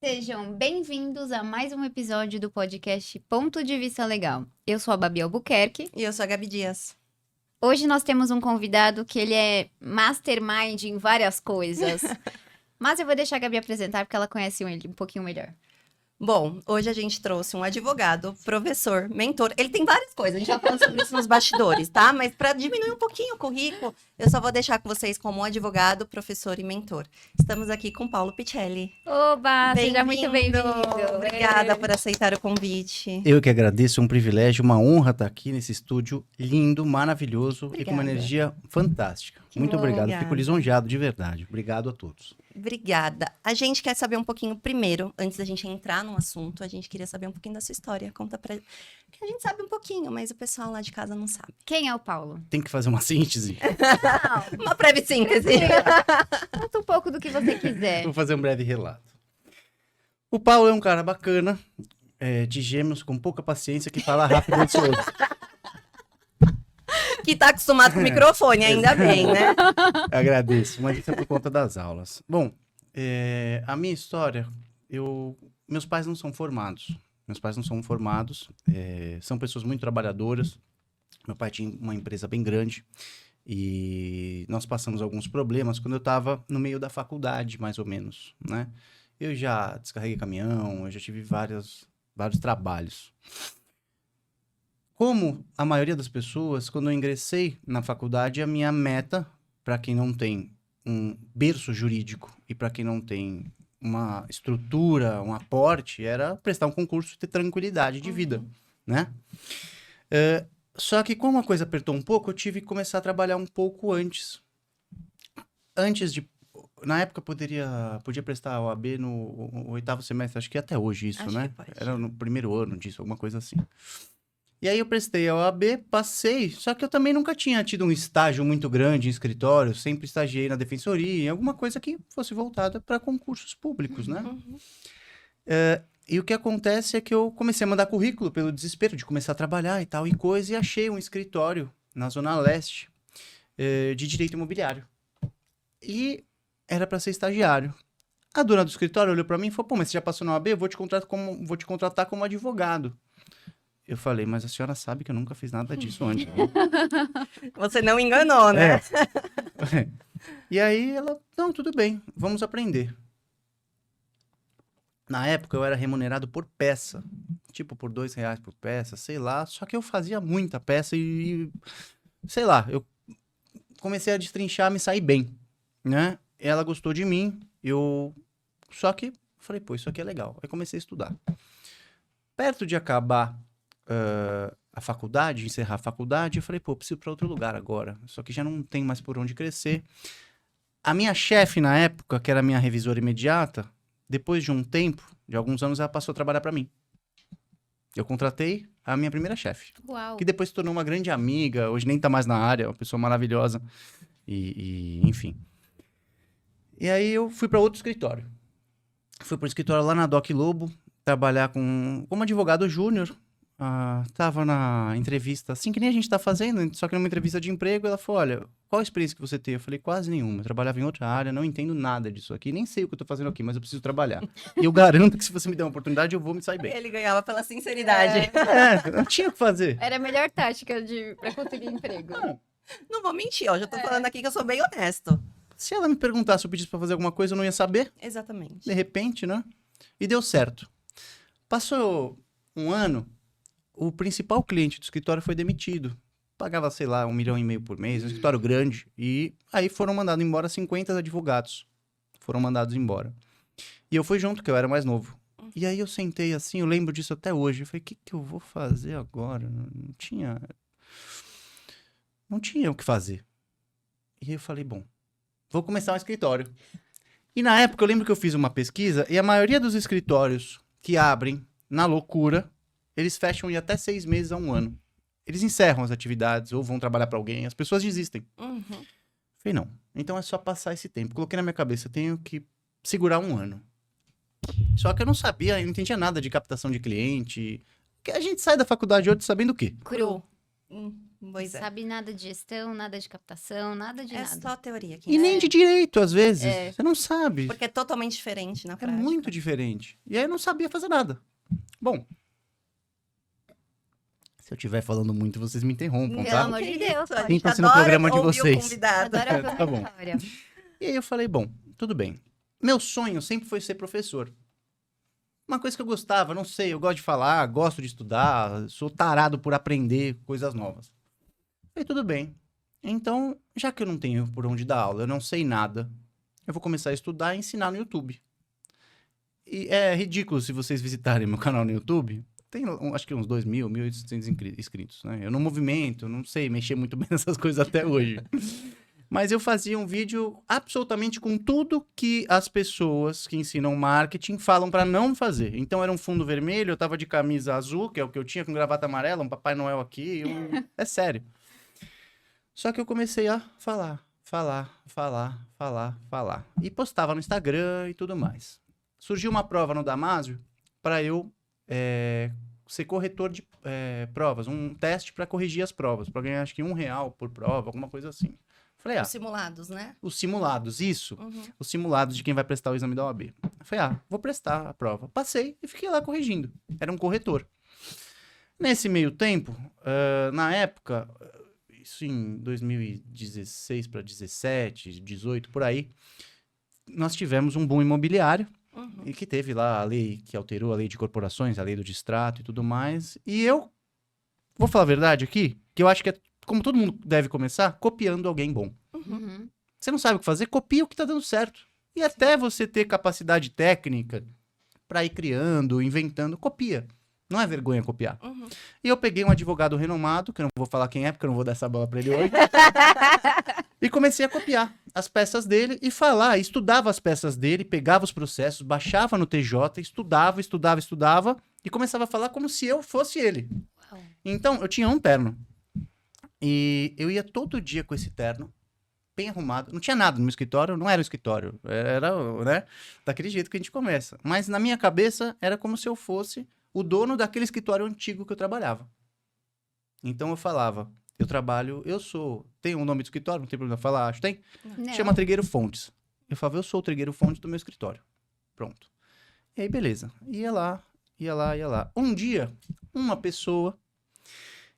Sejam bem-vindos a mais um episódio do podcast Ponto de Vista Legal. Eu sou a Babi Albuquerque. E eu sou a Gabi Dias. Hoje nós temos um convidado que ele é mastermind em várias coisas. Mas eu vou deixar a Gabi apresentar porque ela conhece ele um pouquinho melhor. Bom, hoje a gente trouxe um advogado, professor, mentor. Ele tem várias coisas, a gente já falou sobre isso nos bastidores, tá? Mas para diminuir um pouquinho o currículo, eu só vou deixar com vocês como um advogado, professor e mentor. Estamos aqui com Paulo Picelli. Oba, seja muito bem-vindo. Obrigada por aceitar o convite. Eu que agradeço, é um privilégio, uma honra estar aqui nesse estúdio lindo, maravilhoso Obrigada. e com uma energia fantástica. Muito bom, obrigado, obrigada. fico lisonjeado de verdade. Obrigado a todos. Obrigada. A gente quer saber um pouquinho primeiro, antes da gente entrar no assunto, a gente queria saber um pouquinho da sua história. Conta pra... Que a gente sabe um pouquinho, mas o pessoal lá de casa não sabe. Quem é o Paulo? Tem que fazer uma síntese? Não, Uma breve síntese. conta um pouco do que você quiser. Vou fazer um breve relato. O Paulo é um cara bacana, de gêmeos, com pouca paciência, que fala rápido e ansioso. Que tá acostumado com o microfone, ainda bem, né? Agradeço, mas isso é por conta das aulas. Bom, a minha história, meus pais não são formados. São pessoas muito trabalhadoras. Meu pai tinha uma empresa bem grande e nós passamos alguns problemas quando eu estava no meio da faculdade, mais ou menos, né? Eu já descarreguei caminhão, eu já tive vários trabalhos. Como a maioria das pessoas, quando eu ingressei na faculdade, a minha meta, para quem não tem um berço jurídico e para quem não tem uma estrutura, um aporte, era prestar um concurso e ter tranquilidade de vida, né? Só que como a coisa apertou um pouco, eu tive que começar a trabalhar um pouco antes. Na época, podia prestar a OAB no 8º semestre, acho que até hoje isso, Acho né? que pode. Era no primeiro ano disso, alguma coisa assim. E aí eu prestei a OAB, passei, só que eu também nunca tinha tido um estágio muito grande em escritório, sempre estagiei na defensoria, em alguma coisa que fosse voltada para concursos públicos, né? Uhum. E o que acontece é que eu comecei a mandar currículo pelo desespero de começar a trabalhar e tal, e coisa, e achei um escritório na Zona Leste de direito imobiliário. E era para ser estagiário. A dona do escritório olhou para mim e falou, pô, mas você já passou na OAB? Eu vou te contratar como advogado. Eu falei, mas a senhora sabe que eu nunca fiz nada disso antes. Né? Você não enganou, né? E aí ela, não, tudo bem, vamos aprender. Na época eu era remunerado por peça, tipo por R$2 por peça, sei lá, só que eu fazia muita peça e sei lá, eu comecei a destrinchar, me sair bem, né? Ela gostou de mim, só que falei, pô, isso aqui é legal. Aí comecei a estudar. Perto de acabar a faculdade, encerrar a faculdade, eu falei, pô, preciso ir para outro lugar agora. Só que já não tem mais por onde crescer. A minha chefe na época, que era a minha revisora imediata, depois de um tempo, de alguns anos, ela passou a trabalhar para mim. Eu contratei a minha primeira chefe, Uau. que depois se tornou uma grande amiga, hoje nem tá mais na área, uma pessoa maravilhosa, enfim. E aí eu fui para outro escritório. Fui para o escritório lá na Doc Lobo, trabalhar como advogado júnior. Tava na entrevista, assim que nem a gente tá fazendo, só que numa entrevista de emprego, ela falou, olha, qual a experiência que você tem? Eu falei, quase nenhuma, eu trabalhava em outra área, não entendo nada disso aqui, nem sei o que eu tô fazendo aqui, mas eu preciso trabalhar. E eu garanto que se você me der uma oportunidade, eu vou me sair bem. Ele ganhava pela sinceridade. Não tinha o que fazer. Era a melhor tática pra conseguir emprego. Não vou mentir, ó. Já tô falando aqui que eu sou bem honesto. Se ela me perguntasse se eu pedisse pra fazer alguma coisa, eu não ia saber, Exatamente. de repente, né? E deu certo. Passou um ano, o principal cliente do escritório foi demitido. Pagava, sei lá, 1,5 milhão por mês, um escritório grande. E aí foram mandados embora 50 advogados. Foram mandados embora. E eu fui junto, que eu era mais novo. E aí eu sentei assim, eu lembro disso até hoje. Eu falei, o que eu vou fazer agora? Não tinha o que fazer. E aí eu falei, bom, vou começar um escritório. E na época eu lembro que eu fiz uma pesquisa e a maioria dos escritórios que abrem na loucura, eles fecham em até 6 meses a 1 ano. Eles encerram as atividades ou vão trabalhar para alguém. As pessoas desistem. Uhum. Falei, não. Então é só passar esse tempo. Coloquei na minha cabeça, eu tenho que segurar 1 ano. Só que eu não sabia, eu não entendia nada de captação de cliente. Porque a gente sai da faculdade hoje sabendo o quê? Cru. Pois é. Sabe nada de gestão, nada de captação, nada de É nada. só teoria aqui. E nem de direito, às vezes. É. Você não sabe. Porque é totalmente diferente na É prática. muito diferente. E aí eu não sabia fazer nada. Bom. Se eu estiver falando muito, vocês me interrompam, Pelo tá? amor de Deus, A pode. gente Sintam-se no adora programa de ouvir o vocês. convidado. Adoro a Tá bom. história. E aí eu falei, bom, tudo bem. Meu sonho sempre foi ser professor. Uma coisa que eu gostava, não sei, eu gosto de falar, gosto de estudar, sou tarado por aprender coisas novas. Falei, tudo bem. Então, já que eu não tenho por onde dar aula, eu não sei nada, eu vou começar a estudar e ensinar no YouTube. E é ridículo se vocês visitarem meu canal no YouTube. Tem, acho que uns 2.000, 1.800 inscritos, né? Eu não movimento, não sei mexer muito bem nessas coisas até hoje. Mas eu fazia um vídeo absolutamente com tudo que as pessoas que ensinam marketing falam para não fazer. Então era um fundo vermelho, eu tava de camisa azul, que é o que eu tinha, com gravata amarela, um Papai Noel aqui. É sério. Só que eu comecei a falar. E postava no Instagram e tudo mais. Surgiu uma prova no Damásio para eu ser corretor de provas, um teste para corrigir as provas, para ganhar acho que R$1 por prova, alguma coisa assim. Falei, Os simulados, né? os simulados, isso. Uhum. Os simulados de quem vai prestar o exame da OAB. Falei, vou prestar a prova. Passei e fiquei lá corrigindo. Era um corretor. Nesse meio tempo, na época, isso em 2016 para 17, 18, por aí, nós tivemos um boom imobiliário. Uhum. E que teve lá a lei que alterou a lei de corporações, a lei do distrato e tudo mais. E eu vou falar a verdade aqui, que eu acho que é como todo mundo deve começar, copiando alguém bom. Uhum. Você não sabe o que fazer, copia o que tá dando certo. E até você ter capacidade técnica para ir criando, inventando, copia. Não é vergonha copiar. Uhum. E eu peguei um advogado renomado, que eu não vou falar quem é, porque eu não vou dar essa bola pra ele hoje. E comecei a copiar as peças dele e falar, estudava as peças dele, pegava os processos, baixava no TJ, estudava e começava a falar como se eu fosse ele. Uau. Então, eu tinha um terno. E eu ia todo dia com esse terno, bem arrumado. Não tinha nada no meu escritório, não era um escritório. Era, né, daquele jeito que a gente começa. Mas na minha cabeça, era como se eu fosse o dono daquele escritório antigo que eu trabalhava. Então eu falava, tem um nome de escritório, não tem problema falar, acho que tem. Não. Chama Trigueiro Fontes. Eu falava, eu sou o Trigueiro Fontes do meu escritório. Pronto. E aí, beleza. Ia lá. Um dia, uma pessoa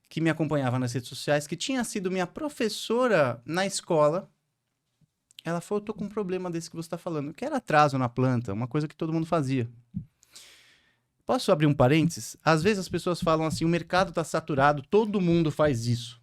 que me acompanhava nas redes sociais, que tinha sido minha professora na escola, ela falou, eu tô com um problema desse que você tá falando, que era atraso na planta, uma coisa que todo mundo fazia. Posso abrir um parênteses? Às vezes as pessoas falam assim, o mercado tá saturado, todo mundo faz isso.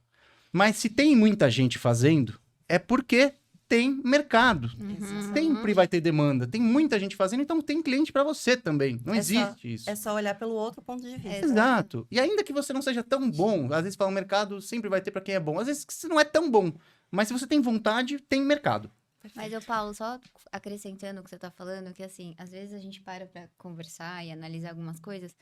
Mas se tem muita gente fazendo, é porque tem mercado. Uhum. Sempre vai ter demanda. Tem muita gente fazendo, então tem cliente para você também. Não existe isso. É só olhar pelo outro ponto de vista. Exato. E ainda que você não seja tão bom, às vezes fala, o mercado sempre vai ter para quem é bom. Às vezes você não é tão bom, mas se você tem vontade, tem mercado. Mas, Paulo, só acrescentando o que você tá falando, que assim, às vezes a gente para pra conversar e analisar algumas coisas,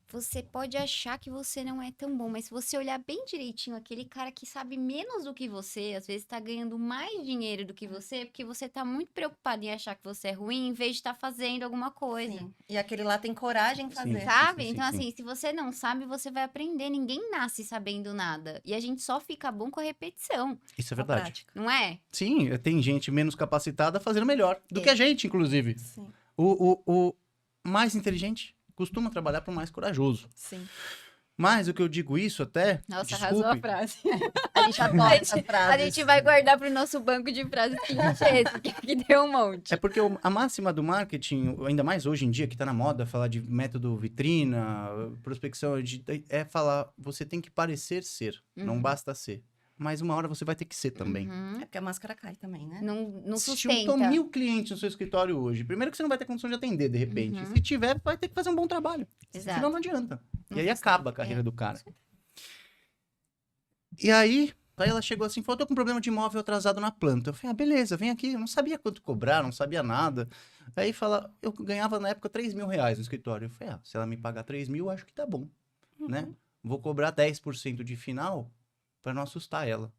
você pode achar que você não é tão bom, mas se você olhar bem direitinho, aquele cara que sabe menos do que você, às vezes tá ganhando mais dinheiro do que você, porque você tá muito preocupado em achar que você é ruim, em vez de estar fazendo alguma coisa. Sim. E aquele lá tem coragem de fazer. Sim. Sabe? Então, assim, se você não sabe, você vai aprender. Ninguém nasce sabendo nada. E a gente só fica bom com a repetição, Isso é Com a verdade. prática. não é? Sim, tem gente menos capacitada fazendo melhor do que a gente, inclusive. Sim. O mais inteligente costuma trabalhar para o mais corajoso. Sim. Mas o que eu digo isso até, Nossa, desculpe, arrasou a frase. A gente adora essas A frases. gente vai guardar pro nosso banco de frases clichês, porque aqui deu um monte. é porque a máxima do marketing, ainda mais hoje em dia, que tá na moda, falar de método vitrina, prospecção, é falar, você tem que parecer ser, não basta ser. Mas uma hora você vai ter que ser também. Uhum. É porque a máscara cai também, né? Não Se sustenta. juntou 1.000 clientes no seu escritório hoje, primeiro que você não vai ter condição de atender, de repente. Uhum. Se tiver, vai ter que fazer um bom trabalho. Exato. Senão não adianta. Não e aí sustenta. acaba a carreira do cara. E aí ela chegou assim, falou, tô com um problema de imóvel atrasado na planta. Eu falei, beleza, vem aqui. Eu não sabia quanto cobrar, não sabia nada. Aí fala, eu ganhava na época R$3.000 no escritório. Eu falei, se ela me pagar 3.000, acho que tá bom, né? Vou cobrar 10% de final pra não assustar ela.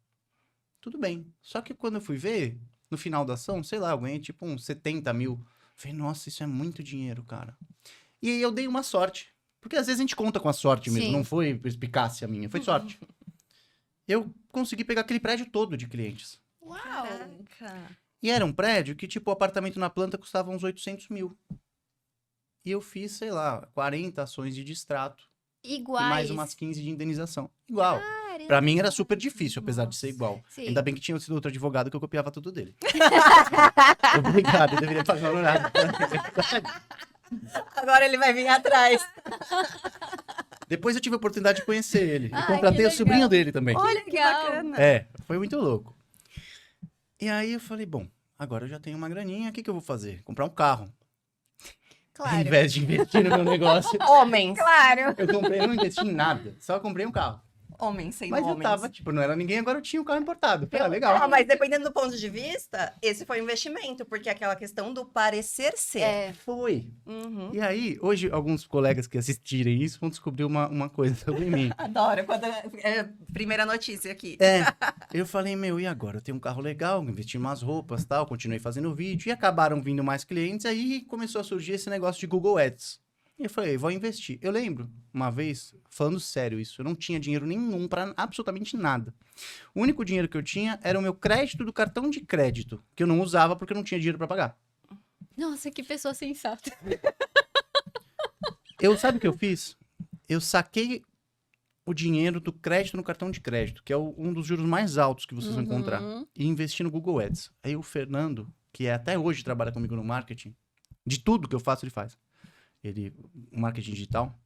Tudo bem. Só que quando eu fui ver, no final da ação, sei lá, eu ganhei tipo uns 70 mil. Eu falei, nossa, isso é muito dinheiro, cara. E aí eu dei uma sorte. Porque às vezes a gente conta com a sorte mesmo. Sim. Não foi perspicácia minha, foi sorte. eu consegui pegar aquele prédio todo de clientes. Uau! Caraca. E era um prédio que, tipo, o apartamento na planta custava uns 800 mil. E eu fiz, sei lá, 40 ações de distrato. Iguais. E mais umas 15 de indenização. Igual. Caramba. Pra mim era super difícil, apesar de ser Nossa. igual. Sim. Ainda bem que tinha sido outro advogado que eu copiava tudo dele. Obrigado, eu deveria pagar o honorário. Agora ele vai vir atrás. Depois eu tive a oportunidade de conhecer ele. E Ai, contratei que o sobrinho legal. dele também. Olha que Legal. bacana. É, foi muito louco. E aí eu falei, bom, agora eu já tenho uma graninha, o que que eu vou fazer? Comprar um carro. Ao Claro. invés de investir no meu negócio, Homens. Claro. eu não investi em nada. Só comprei um carro. Homens, sem Mas homens. eu tava, tipo, não era ninguém, agora eu tinha um carro importado. Falei, legal. Ah, mas dependendo do ponto de vista, esse foi um investimento, porque é aquela questão do parecer ser. É. Foi. Uhum. E aí, hoje, alguns colegas que assistirem isso vão descobrir uma coisa sobre mim. Adoro. Quando primeira notícia aqui. É, eu falei, meu, e agora? Eu tenho um carro legal, investi em umas roupas, tal, continuei fazendo vídeo, e acabaram vindo mais clientes, aí começou a surgir esse negócio de Google Ads. E eu falei, vou investir. Eu lembro, uma vez, falando sério isso, eu não tinha dinheiro nenhum pra absolutamente nada. O único dinheiro que eu tinha era o meu crédito do cartão de crédito, que eu não usava porque eu não tinha dinheiro pra pagar. Nossa, que pessoa sensata. Sabe o que eu fiz? Eu saquei o dinheiro do crédito no cartão de crédito, que é um dos juros mais altos que vocês vão encontrar, Uhum. e investi no Google Ads. Aí o Fernando, que até hoje trabalha comigo no marketing, de tudo que eu faço, ele faz. O marketing digital,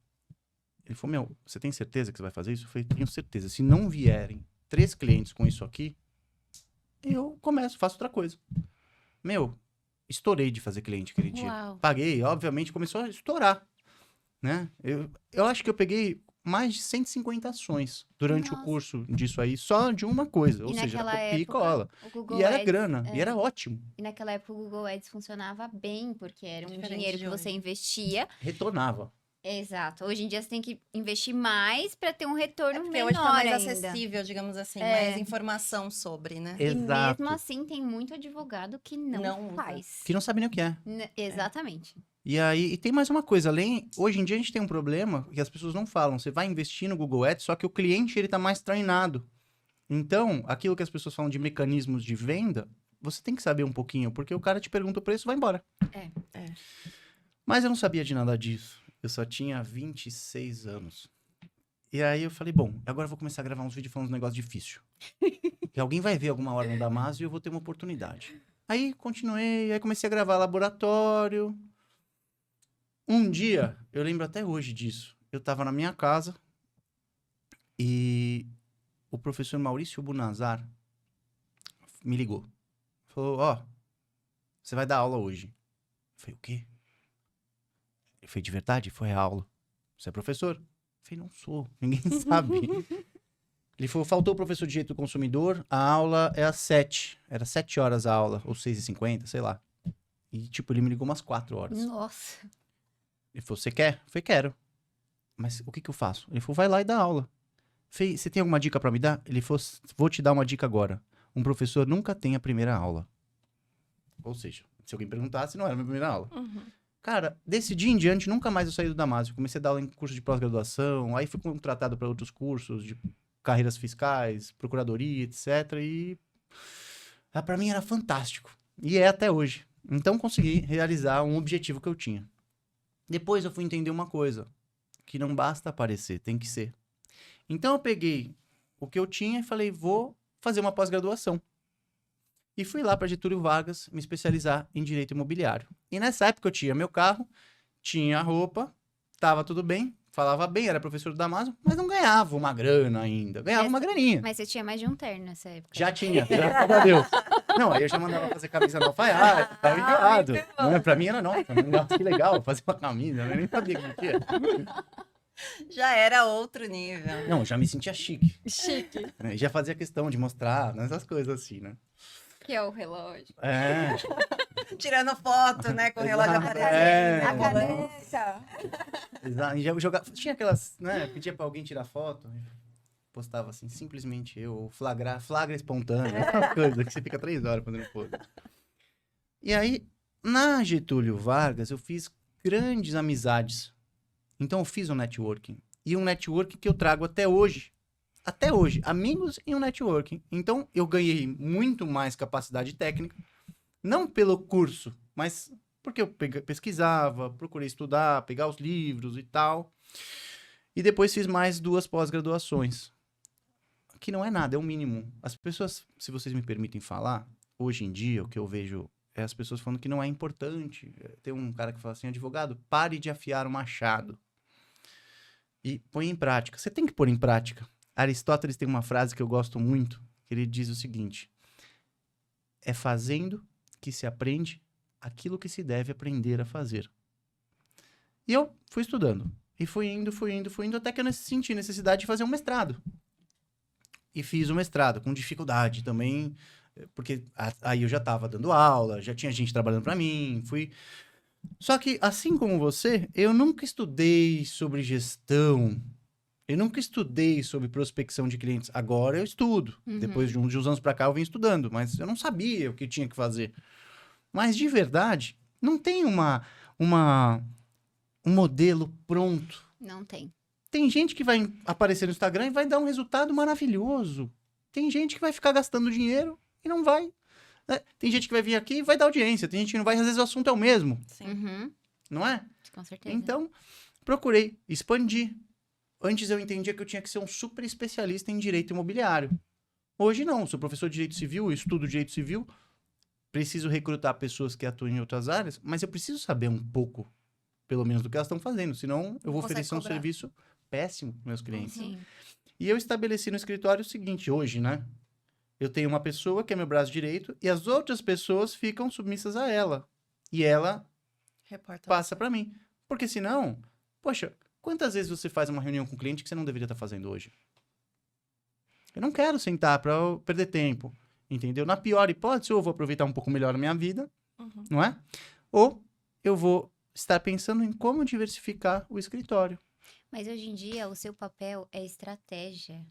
ele falou, meu, você tem certeza que você vai fazer isso? Eu falei, tenho certeza. Se não vierem 3 clientes com isso aqui, eu faço outra coisa. Meu, estourei de fazer cliente aquele dia. Uau. Paguei, obviamente, começou a estourar, né? Eu acho que eu peguei mais de 150 ações durante o Nossa. curso disso aí, só de uma coisa, ou E seja, naquela copia e época, cola. o Google E era Ads, grana, e era ótimo. E naquela época o Google Ads funcionava bem, porque era um Diferente dinheiro de que você investia. Retornava. Exato. Hoje em dia você tem que investir mais para ter um retorno Porque menor hoje tá mais ainda. acessível, digamos assim, É. mais informação sobre, né? E Exato. mesmo assim tem muito advogado que não, Não usa. faz. Que não sabe nem o que é. Exatamente. E aí, e tem mais uma coisa, hoje em dia a gente tem um problema que as pessoas não falam. Você vai investir no Google Ads, só que o cliente ele tá mais treinado. Então, aquilo que as pessoas falam de mecanismos de venda, você tem que saber um pouquinho, porque o cara te pergunta o preço e vai embora. É. Mas eu não sabia de nada disso. Eu só tinha 26 anos. E aí eu falei, bom, agora eu vou começar a gravar uns vídeos falando uns negócios difíceis. Que alguém vai ver alguma hora no Damásio e eu vou ter uma oportunidade. Aí continuei, aí comecei a gravar laboratório. Um dia, eu lembro até hoje disso, eu tava na minha casa e o professor Maurício Bunazar me ligou. Falou, ó, você vai dar aula hoje. Eu falei, o quê? Ele falou, de verdade? Foi a aula. Você é professor? Eu falei, não sou, ninguém sabe. Ele falou, faltou o professor de direito do consumidor, a aula é às 7. Era 7 horas a aula, ou 6h50, sei lá. E, tipo, ele me ligou umas 4 horas. Nossa. Ele falou, você quer? Eu falei, quero. Mas o que que eu faço? Ele falou, vai lá e dá aula. Eu falei, você tem alguma dica pra me dar? Ele falou, vou te dar uma dica agora. Um professor nunca tem a primeira aula. Ou seja, se alguém perguntasse, não era a minha primeira aula. Uhum. Cara, desse dia em diante, nunca mais eu saí do Damásio. Comecei a dar aula em curso de pós-graduação, aí fui contratado para outros cursos de carreiras fiscais, procuradoria, etc. E para mim era fantástico. E é até hoje. Então consegui realizar um objetivo que eu tinha. Depois eu fui entender uma coisa, que não basta aparecer, tem que ser. Então eu peguei o que eu tinha e falei, vou fazer uma pós-graduação. E fui lá para Getúlio Vargas me especializar em direito imobiliário. E nessa época eu tinha meu carro, tinha roupa, tava tudo bem, falava bem, era professor do Damásio, mas não ganhava uma grana ainda. Ganhava uma graninha. Mas você tinha mais de um terno nessa época. Já tinha, graças a Deus. Não, aí eu já mandava fazer camisa no alfaiate, tava enjoado. Pra mim era nossa, que legal, fazer uma camisa, eu nem sabia como que era. Já era outro nível. Não, eu já me sentia chique. Chique. Né? Já fazia questão de mostrar, né? Essas coisas assim, né? Que é o relógio. É. Tirando foto, né? Com o relógio Exato, aparecendo. é. A né, caneta. Exato. E já jogava, tinha aquelas, né? Pedia pra alguém tirar foto, postava assim, simplesmente eu, flagra espontâneo, essas coisas que você fica 3 horas fazendo foto. E aí, na Getúlio Vargas, eu fiz grandes amizades. Então, eu fiz um networking. E um networking que eu trago até hoje. até hoje, amigos e um networking. Então, eu ganhei muito mais capacidade técnica, não pelo curso, mas porque eu pesquisava, procurei estudar, pegar os livros e tal. E depois fiz mais 2 pós-graduações. Que não é nada, é o mínimo. As pessoas, se vocês me permitem falar, hoje em dia, o que eu vejo é as pessoas falando que não é importante. Tem um cara que fala assim, advogado, pare de afiar o machado. E põe em prática. Você tem que pôr em prática. Aristóteles tem uma frase que eu gosto muito, que ele diz o seguinte: é fazendo que se aprende aquilo que se deve aprender a fazer. E eu fui estudando. E fui indo, até que eu senti necessidade de fazer um mestrado. E fiz o mestrado, com dificuldade também, porque aí eu já estava dando aula, já tinha gente trabalhando para mim, fui... Só que, assim como você, eu nunca estudei sobre gestão, eu nunca estudei sobre prospecção de clientes. Agora eu estudo. Uhum. Depois de uns anos para cá eu venho estudando, mas eu não sabia o que tinha que fazer. Mas, de verdade, não tem um modelo pronto. Não tem. Tem gente que vai aparecer no Instagram e vai dar um resultado maravilhoso. Tem gente que vai ficar gastando dinheiro e não vai. Né? Tem gente que vai vir aqui e vai dar audiência. Tem gente que não vai, às vezes o assunto é o mesmo. Sim. Uhum. Não é? Com certeza. Então, procurei expandir. Antes eu entendia que eu tinha que ser um super especialista em direito imobiliário. Hoje não, sou professor de direito civil, estudo direito civil, preciso recrutar pessoas que atuam em outras áreas, mas eu preciso saber um pouco, pelo menos, do que elas estão fazendo, senão eu vou Consegue oferecer um cobrar. serviço péssimo para meus clientes. Sim. E eu estabeleci no escritório o seguinte, hoje, né? Eu tenho uma pessoa que é meu braço direito e as outras pessoas ficam submissas a ela. E ela Reporta. passa para mim. Porque senão, poxa, quantas vezes você faz uma reunião com o cliente que você não deveria estar fazendo hoje? Eu não quero sentar para perder tempo, entendeu? Na pior hipótese, ou eu vou aproveitar um pouco melhor a minha vida, Uhum. não é? Ou eu vou estar pensando em como diversificar o escritório. Mas hoje em dia, o seu papel é estratégia.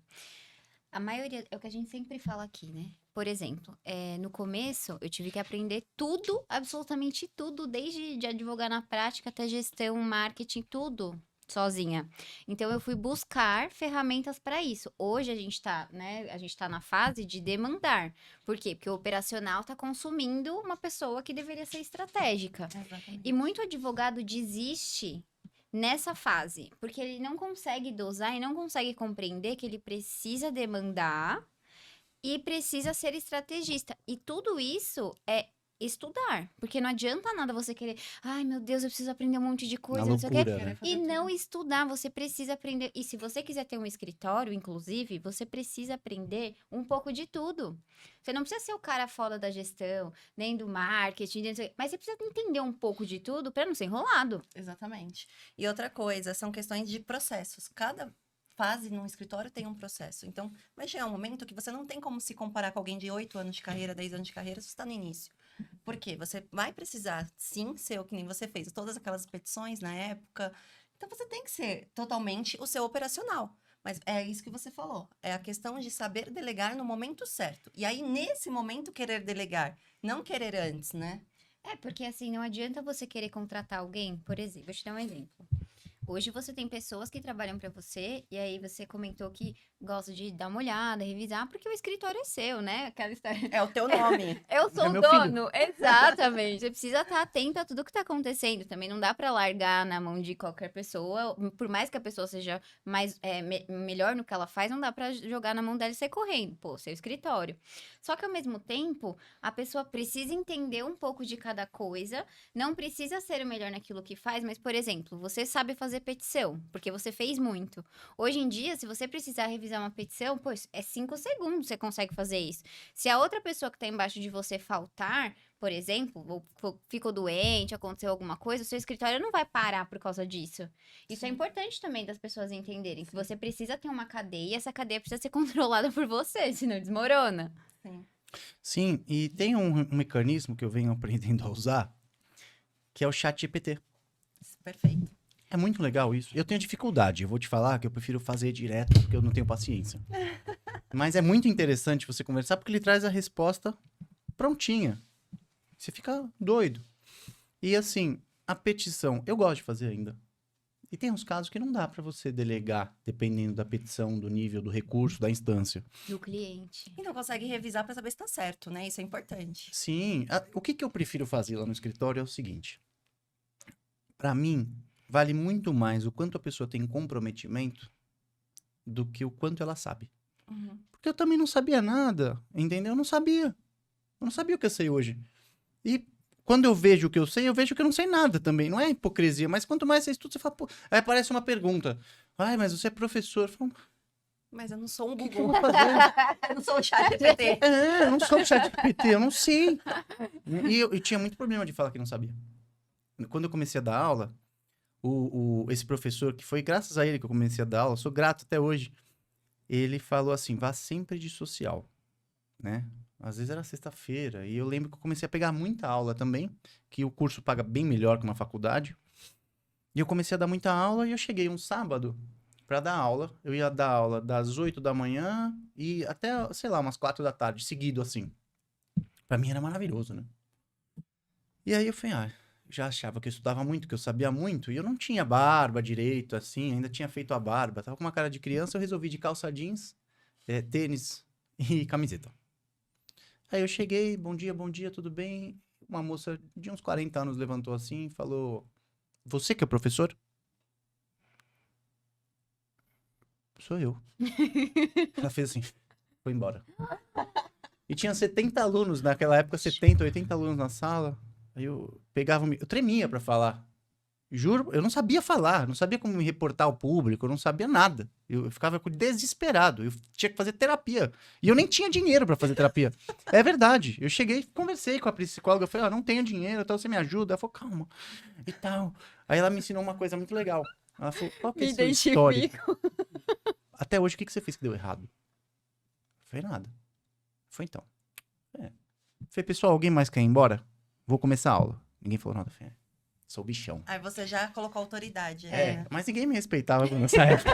A maioria, é o que a gente sempre fala aqui, né? Por exemplo, no começo, eu tive que aprender tudo, absolutamente tudo, desde de advogar na prática até gestão, marketing, tudo, sozinha. Então, eu fui buscar ferramentas para isso. Hoje, a gente tá, né? A gente tá na fase de demandar. Por quê? Porque o operacional tá consumindo uma pessoa que deveria ser estratégica. Exatamente. E muito advogado desiste nessa fase, porque ele não consegue dosar e não consegue compreender que ele precisa demandar e precisa ser estrategista. E tudo isso é estudar, porque não adianta nada você querer, ai meu Deus, eu preciso aprender um monte de Na coisa, não sei o quê. loucura, né? E não estudar, você precisa aprender. E se você quiser ter um escritório, inclusive, você precisa aprender um pouco de tudo. Você não precisa ser o cara foda da gestão, nem do marketing, nem não sei o quê, mas você precisa entender um pouco de tudo para não ser enrolado. Exatamente. E outra coisa, são questões de processos. Cada fase num escritório tem um processo. Então, vai chegar um momento que você não tem como se comparar com alguém de 8 anos de carreira, 10 anos de carreira, se você está no início. Por quê? Você vai precisar, sim, ser o que nem você fez, todas aquelas petições na época. Então, você tem que ser totalmente o seu operacional. Mas é isso que você falou. É a questão de saber delegar no momento certo. E aí, nesse momento, querer delegar. Não querer antes, né? Porque assim, não adianta você querer contratar alguém, por exemplo, vou te dar um exemplo. Hoje você tem pessoas que trabalham para você, e aí você comentou que gosta de dar uma olhada, revisar, porque o escritório é seu, né? Aquela história. É o teu nome. Eu sou É o meu dono, exatamente. Você precisa estar atento a tudo que tá acontecendo. Também não dá pra largar na mão de qualquer pessoa. Por mais que a pessoa seja mais melhor no que ela faz, não dá pra jogar na mão dela e sair correndo. Pô, seu escritório. Só que ao mesmo tempo, a pessoa precisa entender um pouco de cada coisa. Não precisa ser o melhor naquilo que faz, mas, por exemplo, você sabe fazer petição, porque você fez muito. Hoje em dia, se você precisar revisar uma petição, pô, é 5 segundos você consegue fazer isso. Se a outra pessoa que está embaixo de você faltar, por exemplo, ou ficou doente, aconteceu alguma coisa, o seu escritório não vai parar por causa disso. Isso é importante também das pessoas entenderem, que você precisa ter uma cadeia, essa cadeia precisa ser controlada por você, senão desmorona. Sim. Sim, e tem um mecanismo que eu venho aprendendo a usar, que é o chat GPT. Perfeito. É muito legal isso. Eu tenho dificuldade, eu vou te falar que eu prefiro fazer direto, porque eu não tenho paciência. Mas é muito interessante você conversar, porque ele traz a resposta prontinha. Você fica doido. E assim, a petição, eu gosto de fazer ainda. E tem uns casos que não dá para você delegar, dependendo da petição, do nível, do recurso, da instância. Do cliente. Então consegue revisar para saber se tá certo, né? Isso é importante. Sim, o que eu prefiro fazer lá no escritório é o seguinte. Para mim, vale muito mais o quanto a pessoa tem comprometimento do que o quanto ela sabe. Uhum. Porque eu também não sabia nada, entendeu? Eu não sabia. Eu não sabia o que eu sei hoje. E quando eu vejo o que eu sei, eu vejo que eu não sei nada também. Não é hipocrisia, mas quanto mais você estuda, você fala, pô... Aí aparece uma pergunta. Ai, mas você é professor. Eu falo, Mas eu não sou um o que eu Google. vou fazer? Eu não sou o chat GPT. Eu não sou o ChatGPT, eu não sei. E eu tinha muito problema de falar que não sabia. Quando eu comecei a dar aula, esse professor, que foi graças a ele que eu comecei a dar aula, sou grato até hoje, ele falou assim, vá sempre de social, né? Às vezes era sexta-feira, e eu lembro que eu comecei a pegar muita aula também, que o curso paga bem melhor que uma faculdade. E eu comecei a dar muita aula, e eu cheguei um sábado para dar aula. Eu ia dar aula das 8 da manhã e até, sei lá, umas 4 da tarde, seguido assim. Pra mim era maravilhoso, né? E aí eu falei, já achava que eu estudava muito, que eu sabia muito, e eu não tinha barba direito, assim, ainda tinha feito a barba. Tava com uma cara de criança, eu resolvi de calça jeans, tênis e camiseta. Aí eu cheguei, bom dia, tudo bem? Uma moça de uns 40 anos levantou assim e falou, você que é o professor? Sou eu. Ela fez assim, foi embora. E tinha 70 alunos naquela época, 70, 80 alunos na sala. Aí eu pegava, eu tremia pra falar. Juro, eu não sabia falar, não sabia como me reportar ao público, eu não sabia nada. Eu ficava desesperado, eu tinha que fazer terapia. E eu nem tinha dinheiro pra fazer terapia. É verdade. Eu cheguei, conversei com a psicóloga, eu falei, não tenho dinheiro, então você me ajuda? Ela falou, calma, e tal. Aí ela me ensinou uma coisa muito legal. Ela falou, qual que é Me o seu histórico? identifico. Até hoje, o que você fez que deu errado? Foi nada. Foi então. Falei, pessoal, alguém mais quer ir embora? Vou começar a aula. Ninguém falou nada. Falei, sou bichão. Aí você já colocou autoridade. Mas ninguém me respeitava nessa época.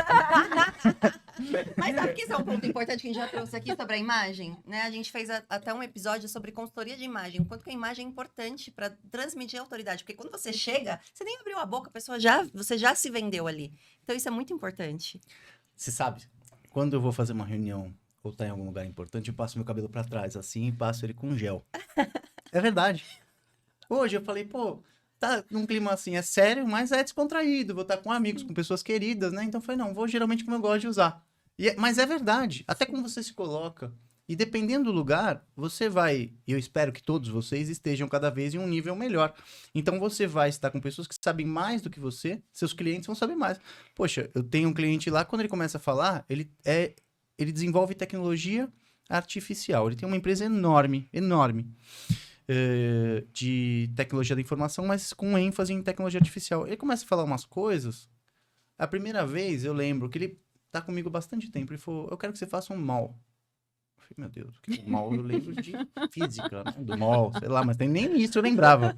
Mas sabe que isso é um ponto importante que a gente já trouxe aqui sobre a imagem? Né? A gente fez até um episódio sobre consultoria de imagem. O quanto que a imagem é importante para transmitir a autoridade. Porque quando você chega, você nem abriu a boca, você já se vendeu ali. Então isso é muito importante. Você sabe, quando eu vou fazer uma reunião ou tá em algum lugar importante, eu passo meu cabelo pra trás, assim, e passo ele com gel. É verdade. Hoje eu falei, pô, tá num clima assim, é sério, mas é descontraído. Vou estar com amigos, com pessoas queridas, né? Então eu falei, não, vou geralmente como eu gosto de usar. Mas é verdade. Até como você se coloca. E dependendo do lugar, você vai... E eu espero que todos vocês estejam cada vez em um nível melhor. Então você vai estar com pessoas que sabem mais do que você. Seus clientes vão saber mais. Poxa, eu tenho um cliente lá, quando ele começa a falar, ele desenvolve tecnologia artificial. Ele tem uma empresa enorme, enorme. De tecnologia da informação, mas com ênfase em tecnologia artificial. Ele começa a falar umas coisas. A primeira vez, eu lembro que ele tá comigo há bastante tempo. Ele falou, eu quero que você faça um mall. Eu falei, meu Deus, que mall? Eu lembro de física, né? Do mall, sei lá, mas nem isso eu lembrava.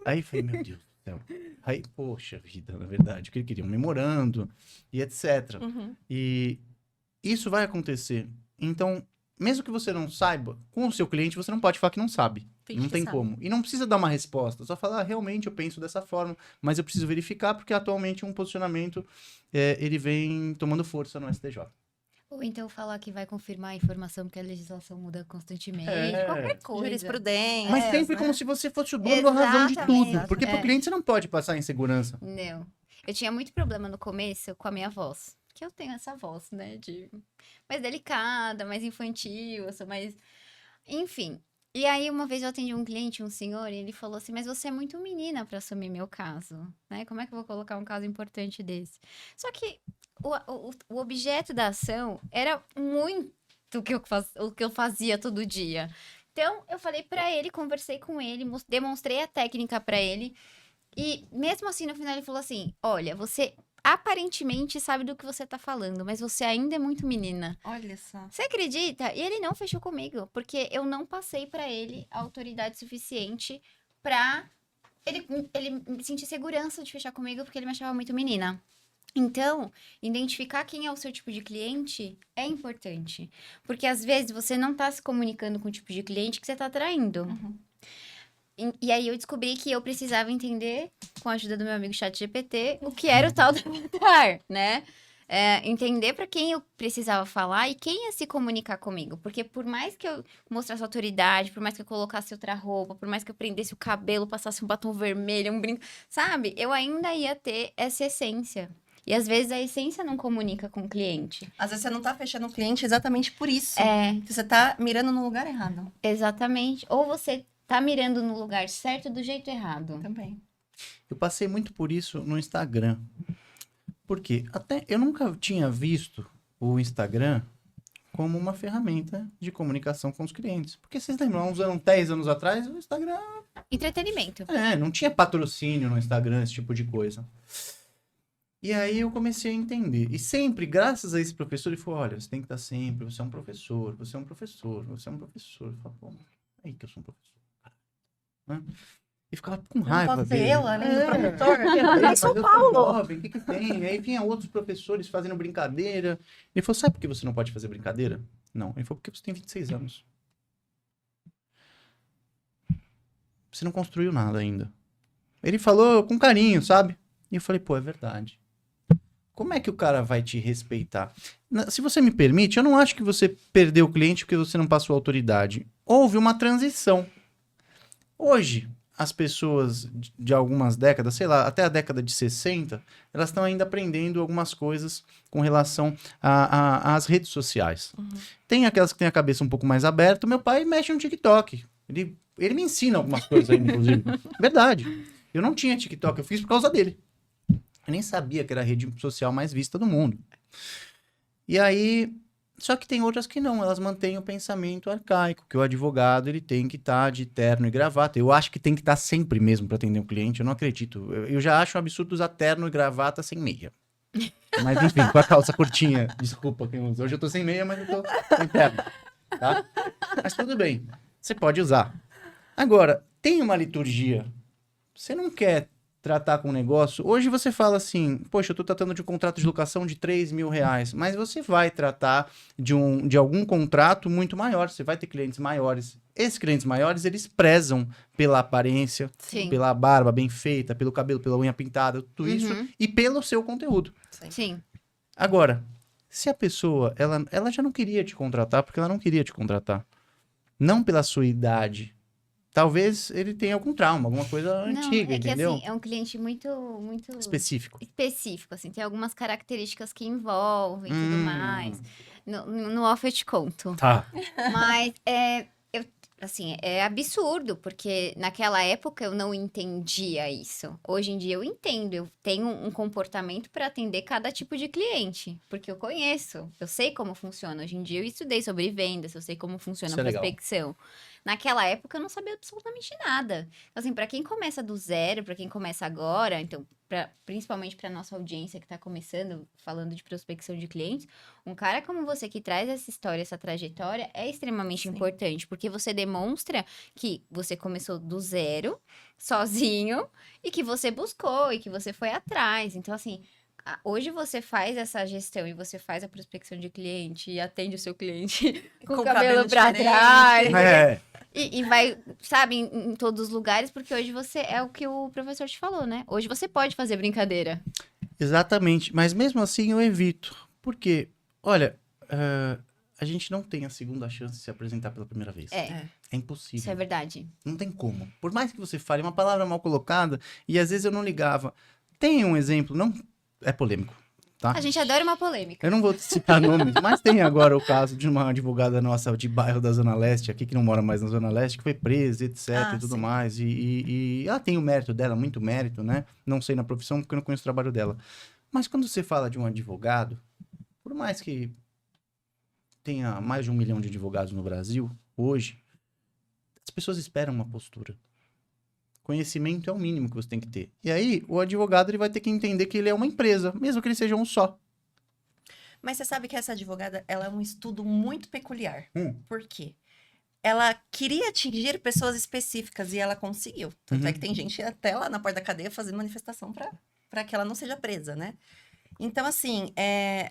Aí eu falei, meu Deus do céu. Aí, poxa vida, na verdade, que ele queria um memorando e etc. Uhum. E isso vai acontecer. Então, mesmo que você não saiba, com o seu cliente, você não pode falar que não sabe. Finge Não que tem sabe. como. E não precisa dar uma resposta. Só falar, realmente eu penso dessa forma, mas eu preciso verificar, porque atualmente um posicionamento, ele vem tomando força no STJ. Ou então falar que vai confirmar a informação, porque a legislação muda constantemente. É. Qualquer coisa. Jurisprudência. Mas sempre né? como se você fosse o dono da razão de Exatamente. tudo. Porque pro cliente você não pode passar insegurança. Não. Eu tinha muito problema no começo com a minha voz. Que eu tenho essa voz, né? Mais delicada, mais infantil, eu sou mais... Enfim. E aí, uma vez eu atendi um cliente, um senhor, e ele falou assim, mas você é muito menina pra assumir meu caso, né? Como é que eu vou colocar um caso importante desse? Só que o objeto da ação era muito o que eu fazia todo dia. Então, eu falei pra ele, conversei com ele, demonstrei a técnica pra ele, e mesmo assim, no final, ele falou assim, olha, você aparentemente sabe do que você tá falando, mas você ainda é muito menina. Olha só. Você acredita? E ele não fechou comigo, porque eu não passei pra ele a autoridade suficiente pra ele sentir segurança de fechar comigo, porque ele me achava muito menina. Então, identificar quem é o seu tipo de cliente é importante. Porque às vezes você não tá se comunicando com o tipo de cliente que você tá atraindo. Uhum. E aí eu descobri que eu precisava entender com a ajuda do meu amigo ChatGPT, o que era o tal do avatar, né? Entender para quem eu precisava falar e quem ia se comunicar comigo. Porque por mais que eu mostrasse autoridade, por mais que eu colocasse outra roupa, por mais que eu prendesse o cabelo, passasse um batom vermelho, um brinco, sabe? Eu ainda ia ter essa essência. E às vezes a essência não comunica com o cliente. Às vezes você não tá fechando o cliente exatamente por isso. É, Você tá mirando no lugar errado. exatamente. Ou você tá mirando no lugar certo do jeito errado. Também. Eu passei muito por isso no Instagram. Por quê? Até eu nunca tinha visto o Instagram como uma ferramenta de comunicação com os clientes. Porque vocês lembram, há uns 10 anos atrás, o Instagram... Entretenimento. não tinha patrocínio no Instagram, esse tipo de coisa. E aí eu comecei a entender. E sempre, graças a esse professor, ele falou, olha, você tem que estar sempre, você é um professor, você é um professor, você é um professor. Eu falei, pô, aí que eu sou um professor. Né? E ficava com raiva Não posso ser dele. eu, além do professor. Mas Em São eu sou Paulo. jovem, o que que tem? Aí vinha outros professores fazendo brincadeira. Ele falou, sabe por que você não pode fazer brincadeira? Não. Ele falou, porque você tem 26 anos. Você não construiu nada ainda. Ele falou com carinho, sabe? E eu falei, pô, é verdade. Como é que o cara vai te respeitar? Se você me permite, eu não acho que você perdeu o cliente porque você não passou autoridade. Houve uma transição. Hoje, as pessoas de algumas décadas, sei lá, até a década de 60, elas estão ainda aprendendo algumas coisas com relação às redes sociais. Uhum. Tem aquelas que têm a cabeça um pouco mais aberta. Meu pai mexe no TikTok. Ele me ensina algumas coisas aí, inclusive. Verdade. Eu não tinha TikTok, eu fiz por causa dele. Eu nem sabia que era a rede social mais vista do mundo. E aí... Só que tem outras que não, elas mantêm o pensamento arcaico, que o advogado ele tem que estar de terno e gravata. Eu acho que tem que estar sempre mesmo para atender um cliente, eu não acredito. Eu já acho um absurdo usar terno e gravata sem meia. Mas enfim, com a calça curtinha, desculpa quem usa. Hoje eu tô sem meia, mas eu tô sem terno, tá? Mas tudo bem, você pode usar. Agora, tem uma liturgia. Você não quer tratar com um negócio... Hoje você fala assim, poxa, eu tô tratando de um contrato de locação de R$3.000, mas você vai tratar de algum contrato muito maior, você vai ter clientes maiores. Esses clientes maiores, eles prezam pela aparência, Sim. pela barba bem feita, pelo cabelo, pela unha pintada, tudo isso, e pelo seu conteúdo. Sim. Agora, se a pessoa, ela já não queria te contratar, porque ela não queria te contratar. Não pela sua idade. Talvez ele tenha algum trauma, alguma coisa antiga, é que entendeu? assim, é um cliente muito Específico. específico, assim, tem algumas características que envolvem e tudo mais. No off eu te conto. Tá. Mas assim, é absurdo, porque naquela época eu não entendia isso. Hoje em dia eu entendo, eu tenho um comportamento para atender cada tipo de cliente, porque eu conheço, eu sei como funciona. Hoje em dia eu estudei sobre vendas, eu sei como funciona Isso a é legal. prospecção. Naquela época eu não sabia absolutamente nada. Então, assim, para quem começa do zero, para quem começa agora, então, principalmente para nossa audiência que está começando, falando de prospecção de clientes, um cara como você que traz essa história, essa trajetória, é extremamente Sim. importante, porque você demonstra que você começou do zero, sozinho, e que você buscou, e que você foi atrás. Então, assim, hoje você faz essa gestão e você faz a prospecção de cliente e atende o seu cliente com o cabelo pra diferente. trás. É. E vai, sabe, em todos os lugares, porque hoje você é o que o professor te falou, né? Hoje você pode fazer brincadeira. Exatamente, mas mesmo assim eu evito. Porque, olha, a gente não tem a segunda chance de se apresentar pela primeira vez. É, É impossível. isso é verdade. Não tem como. Por mais que você fale uma palavra mal colocada, e às vezes eu não ligava. Tem um exemplo, não é polêmico, tá? A gente adora uma polêmica. Eu não vou citar nomes, mas tem agora o caso de uma advogada nossa de bairro da Zona Leste, aqui que não mora mais na Zona Leste, que foi presa, etc, e tudo sim. mais. E ela tem o mérito dela, muito mérito, né? Não sei na profissão, porque eu não conheço o trabalho dela. Mas quando você fala de um advogado, por mais que tenha mais de 1 milhão de advogados no Brasil, hoje, as pessoas esperam uma postura. Conhecimento é o mínimo que você tem que ter. E aí, o advogado ele vai ter que entender que ele é uma empresa, mesmo que ele seja um só. Mas você sabe que essa advogada, ela é um estudo muito peculiar. Hum. Por quê? Ela queria atingir pessoas específicas e ela conseguiu. Tanto Uhum. é que tem gente até lá na porta da cadeia fazendo manifestação para que ela não seja presa, né? Então, assim,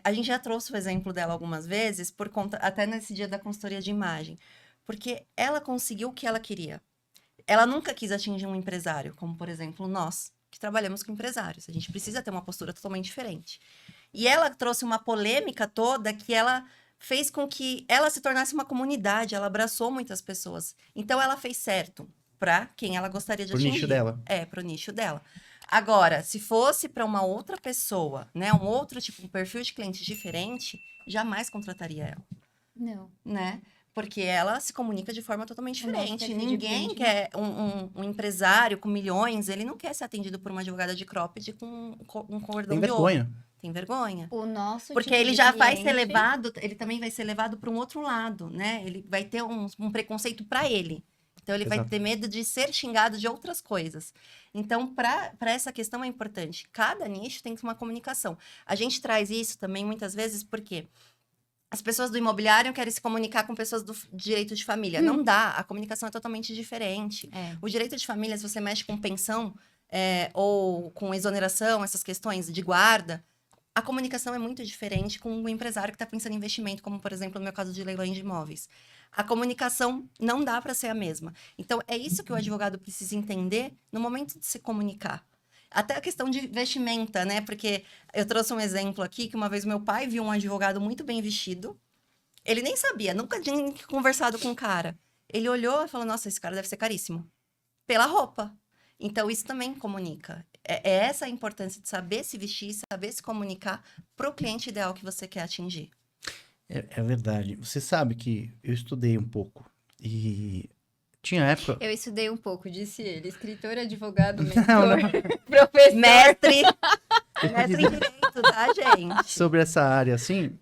a gente já trouxe o exemplo dela algumas vezes, por conta, até nesse dia da consultoria de imagem. Porque ela conseguiu o que ela queria. Ela nunca quis atingir um empresário, como, por exemplo, nós. que trabalhamos com empresários. A gente precisa ter uma postura totalmente diferente. E ela trouxe uma polêmica toda que ela fez com que ela se tornasse uma comunidade, ela abraçou muitas pessoas. Então, ela fez certo para quem ela gostaria de Pro atingir. nicho dela. Pro nicho dela. Agora, se fosse para uma outra pessoa, né, um outro tipo, um perfil de cliente diferente, jamais contrataria ela, Não. né? Porque ela se comunica de forma totalmente O nosso diferente. perfil de Ninguém cliente, quer um empresário com milhões, ele não quer ser atendido por uma advogada de cropped com um cordão Tem de ouro. vergonha. Tem vergonha. O nosso Porque tipo ele de já vai ser cliente- levado, ele também vai ser levado para um outro lado, né? Ele vai ter um preconceito para ele. Então, ele vai Exato. ter medo de ser xingado de outras coisas. Então, para essa questão é importante. Cada nicho tem uma comunicação. A gente traz isso também muitas vezes porque as pessoas do imobiliário querem se comunicar com pessoas do direito de família. Não dá, a comunicação é totalmente diferente. É. O direito de família, se você mexe com pensão ou com exoneração, essas questões de guarda, a comunicação é muito diferente com o empresário que está pensando em investimento, como, por exemplo, no meu caso de leilões de imóveis. A comunicação não dá para ser a mesma. Então, é isso que o advogado precisa entender no momento de se comunicar. Até a questão de vestimenta, né? Porque eu trouxe um exemplo aqui, que uma vez meu pai viu um advogado muito bem vestido. Ele nem sabia, nunca tinha conversado com o cara. Ele olhou e falou, nossa, esse cara deve ser caríssimo. Pela roupa. Então, isso também comunica. É essa a importância de saber se vestir, saber se comunicar para o cliente ideal que você quer atingir. É verdade. Você sabe que eu estudei um pouco e tinha época... Eu estudei um pouco, disse ele. Escritor, advogado, Não, mentor, professor. Mestre em direito, tá, gente? Sobre essa área, assim,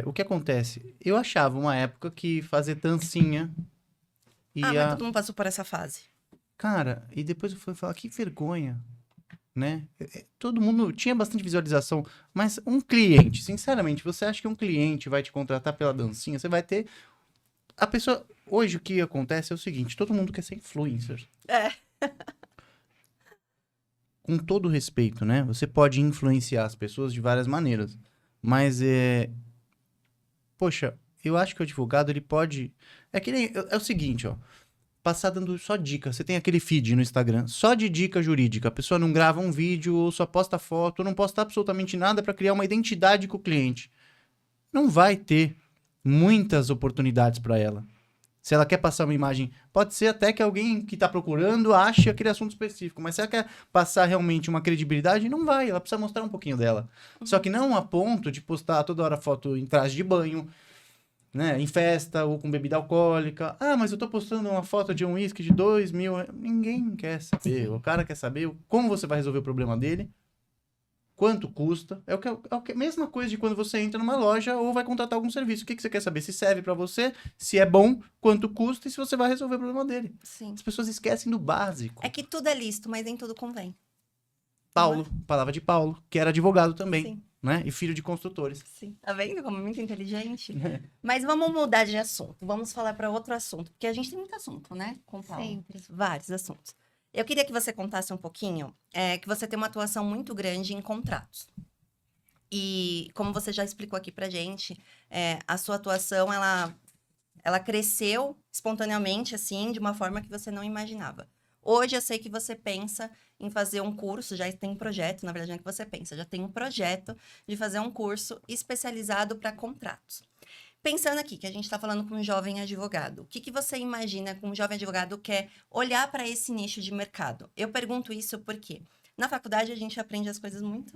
o que acontece? Eu achava uma época que fazer dancinha Mas ia... todo mundo passou por essa fase. Cara, e depois eu fui falar, que vergonha, né? Todo mundo tinha bastante visualização, mas um cliente, sinceramente, você acha que um cliente vai te contratar pela dancinha? Você vai ter... A pessoa... Hoje o que acontece é o seguinte, todo mundo quer ser influencer. Com todo respeito, né? Você pode influenciar as pessoas de várias maneiras, mas poxa, eu acho que o advogado, ele pode... É o seguinte, ó. Passar dando só dica. Você tem aquele feed no Instagram, só de dica jurídica. A pessoa não grava um vídeo, ou só posta foto, ou não posta absolutamente nada para criar uma identidade com o cliente. Não vai ter muitas oportunidades para ela. Se ela quer passar uma imagem, pode ser até que alguém que está procurando ache aquele assunto específico, mas se ela quer passar realmente uma credibilidade, não vai. Ela precisa mostrar um pouquinho dela. Só que não a ponto de postar toda hora foto em traje de banho, né, em festa ou com bebida alcoólica. Ah, mas eu tô postando uma foto de um uísque de 2.000. Ninguém quer saber. O cara quer saber como você vai resolver o problema dele, quanto custa. É a mesma coisa de quando você entra numa loja ou vai contratar algum serviço. O que você quer saber? Se serve pra você, se é bom, quanto custa e se você vai resolver o problema dele. Sim. As pessoas esquecem do básico. É que tudo é lícito, mas nem tudo convém. Paulo, palavra de Paulo, que era advogado também, Sim. né? E filho de construtores. Sim. Tá vendo como é muito inteligente? Mas vamos mudar de assunto. Vamos falar para outro assunto. Porque a gente tem muito assunto, né? Com o Paulo. Sempre. Vários assuntos. Eu queria que você contasse um pouquinho que você tem uma atuação muito grande em contratos. E como você já explicou aqui pra gente, a sua atuação, ela cresceu espontaneamente, assim, de uma forma que você não imaginava. Hoje eu sei que você pensa em fazer um curso, já tem um projeto, na verdade não é que você pensa, já tem um projeto de fazer um curso especializado para contratos. Pensando aqui, que a gente está falando com um jovem advogado, o que você imagina que um jovem advogado quer olhar para esse nicho de mercado? Eu pergunto isso porque na faculdade a gente aprende as coisas muito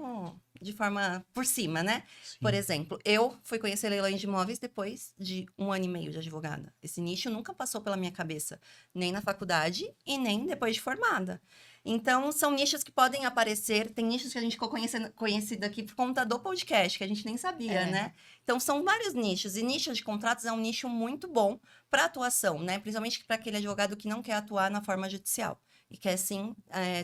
de forma por cima, né? Sim. Por exemplo, eu fui conhecer leilões de imóveis depois de 1 ano e meio de advogada. Esse nicho nunca passou pela minha cabeça, nem na faculdade e nem depois de formada. Então, são nichos que podem aparecer. Tem nichos que a gente ficou conhecido aqui por conta do podcast, que a gente nem sabia, né? Então, são vários nichos. E nicho de contratos é um nicho muito bom para atuação, né? Principalmente para aquele advogado que não quer atuar na forma judicial e quer, sim,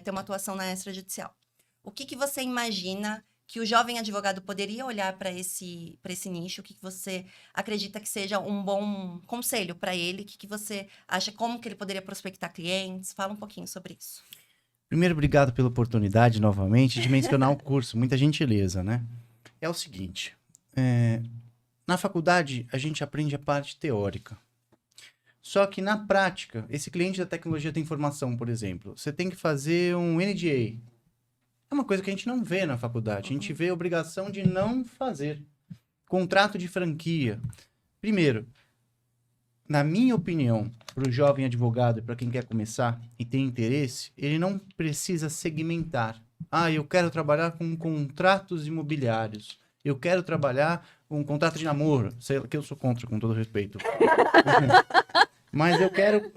ter uma atuação na extrajudicial. O que você imagina que o jovem advogado poderia olhar para esse nicho? O que você acredita que seja um bom conselho para ele? O que você acha, como que ele poderia prospectar clientes? Fala um pouquinho sobre isso. Primeiro, obrigado pela oportunidade, novamente, de mencionar o curso. Muita gentileza, né? É o seguinte, na faculdade, a gente aprende a parte teórica. Só que, na prática, esse cliente da tecnologia da informação, por exemplo, você tem que fazer um NDA, uma coisa que a gente não vê na faculdade. A gente vê a obrigação de não fazer. Contrato de franquia. Primeiro, na minha opinião, para o jovem advogado e para quem quer começar e tem interesse, ele não precisa segmentar. Ah, eu quero trabalhar com contratos imobiliários. Eu quero trabalhar com contrato de namoro. Sei lá, que eu sou contra, com todo respeito. Mas eu quero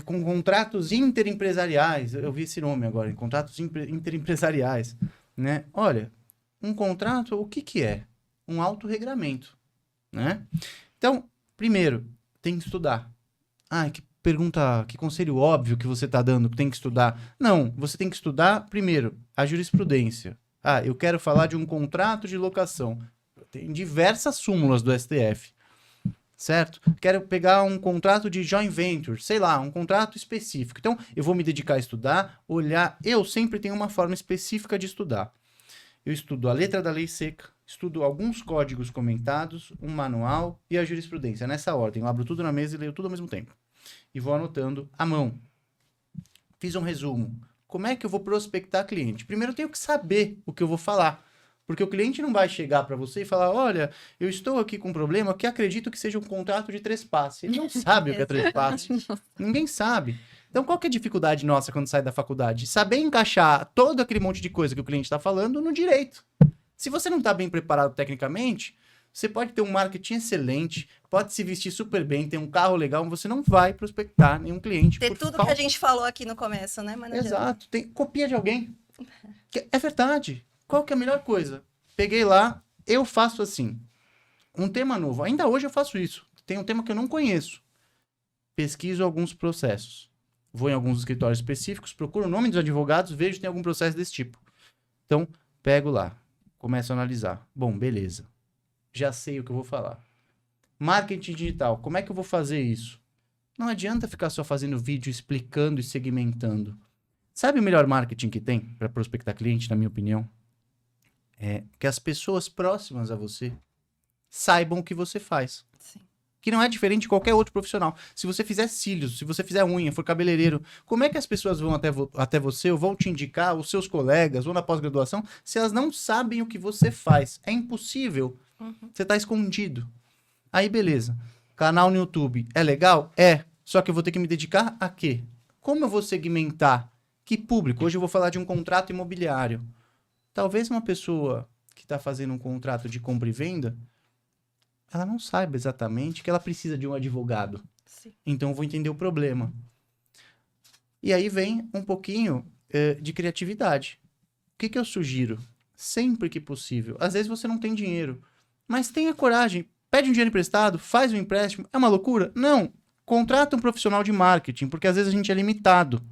com contratos interempresariais. Eu vi esse nome agora, contratos interempresariais. Né? Olha, um contrato, o que que é? Um autorregramento. Né? Então, primeiro, tem que estudar. Ah, que pergunta, que conselho óbvio que você está dando, que tem que estudar. Não, você tem que estudar, primeiro, a jurisprudência. Ah, eu quero falar de um contrato de locação. Tem diversas súmulas do STF. Certo? Quero pegar um contrato de joint venture, sei lá, um contrato específico. Então, eu vou me dedicar a estudar, olhar. Eu sempre tenho uma forma específica de estudar. Eu estudo a letra da lei seca, estudo alguns códigos comentados, um manual e a jurisprudência. Nessa ordem, eu abro tudo na mesa e leio tudo ao mesmo tempo. E vou anotando à mão. Fiz um resumo. Como é que eu vou prospectar cliente? Primeiro, eu tenho que saber o que eu vou falar. Porque o cliente não vai chegar para você e falar, olha, eu estou aqui com um problema que acredito que seja um contrato de trespasse. Ele não sabe o que é trespasse. Ninguém sabe. Então, qual que é a dificuldade nossa quando sai da faculdade? Saber encaixar todo aquele monte de coisa que o cliente está falando no direito. Se você não está bem preparado tecnicamente, você pode ter um marketing excelente, pode se vestir super bem, ter um carro legal, mas você não vai prospectar nenhum cliente. Ter tudo que a gente falou aqui no começo, né? Mas não adianta. Exato. Copia de alguém. É verdade. Qual que é a melhor coisa? Peguei lá, eu faço assim. Um tema novo. Ainda hoje eu faço isso. Tem um tema que eu não conheço. Pesquiso alguns processos. Vou em alguns escritórios específicos, procuro o nome dos advogados, vejo se tem algum processo desse tipo. Então, pego lá, começo a analisar. Bom, beleza. Já sei o que eu vou falar. Marketing digital. Como é que eu vou fazer isso? Não adianta ficar só fazendo vídeo, explicando e segmentando. Sabe o melhor marketing que tem para prospectar cliente, na minha opinião? É que as pessoas próximas a você saibam o que você faz. Sim. Que não é diferente de qualquer outro profissional. Se você fizer cílios, se você fizer unha, for cabeleireiro, como é que as pessoas vão até você ou vão te indicar, os seus colegas ou na pós-graduação, se elas não sabem o que você faz? É impossível. Você está escondido. Aí, beleza. Canal no YouTube é legal? É. Só que eu vou ter que me dedicar a quê? Como eu vou segmentar? Que público? Hoje eu vou falar de um contrato imobiliário. Talvez uma pessoa que está fazendo um contrato de compra e venda, ela não saiba exatamente que ela precisa de um advogado. Sim. Então eu vou entender o problema. E aí vem um pouquinho de criatividade. O que eu sugiro? Sempre que possível. Às vezes você não tem dinheiro, mas tenha coragem. Pede um dinheiro emprestado, faz um empréstimo. É uma loucura? Não. Contrata um profissional de marketing, porque às vezes a gente é limitado.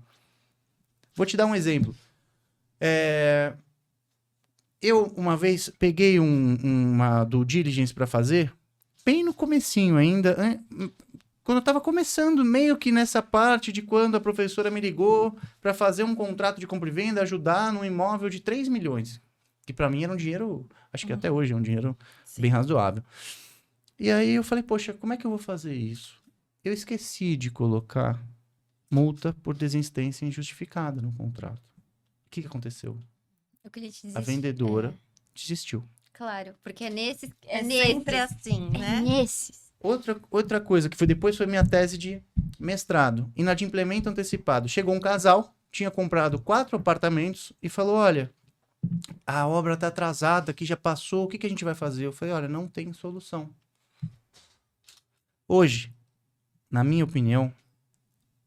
Vou te dar um exemplo. Eu, uma vez, peguei uma due diligence para fazer, bem no comecinho ainda, quando eu estava começando, meio que nessa parte de quando a professora me ligou para fazer um contrato de compra e venda, ajudar num imóvel de 3 milhões. Que para mim era um dinheiro, acho que até hoje é um dinheiro bem razoável. E aí eu falei, poxa, como é que eu vou fazer isso? Eu esqueci de colocar multa por desistência injustificada no contrato. O que aconteceu? O cliente A desiste. vendedora desistiu. Claro, porque é nesses. É sempre assim, né? É nesses. Outra coisa que depois foi minha tese de mestrado. Inadimplemento antecipado. Chegou um casal, tinha comprado 4 apartamentos e falou, olha, a obra está atrasada, aqui já passou, o que a gente vai fazer? Eu falei, olha, não tem solução. Hoje, na minha opinião,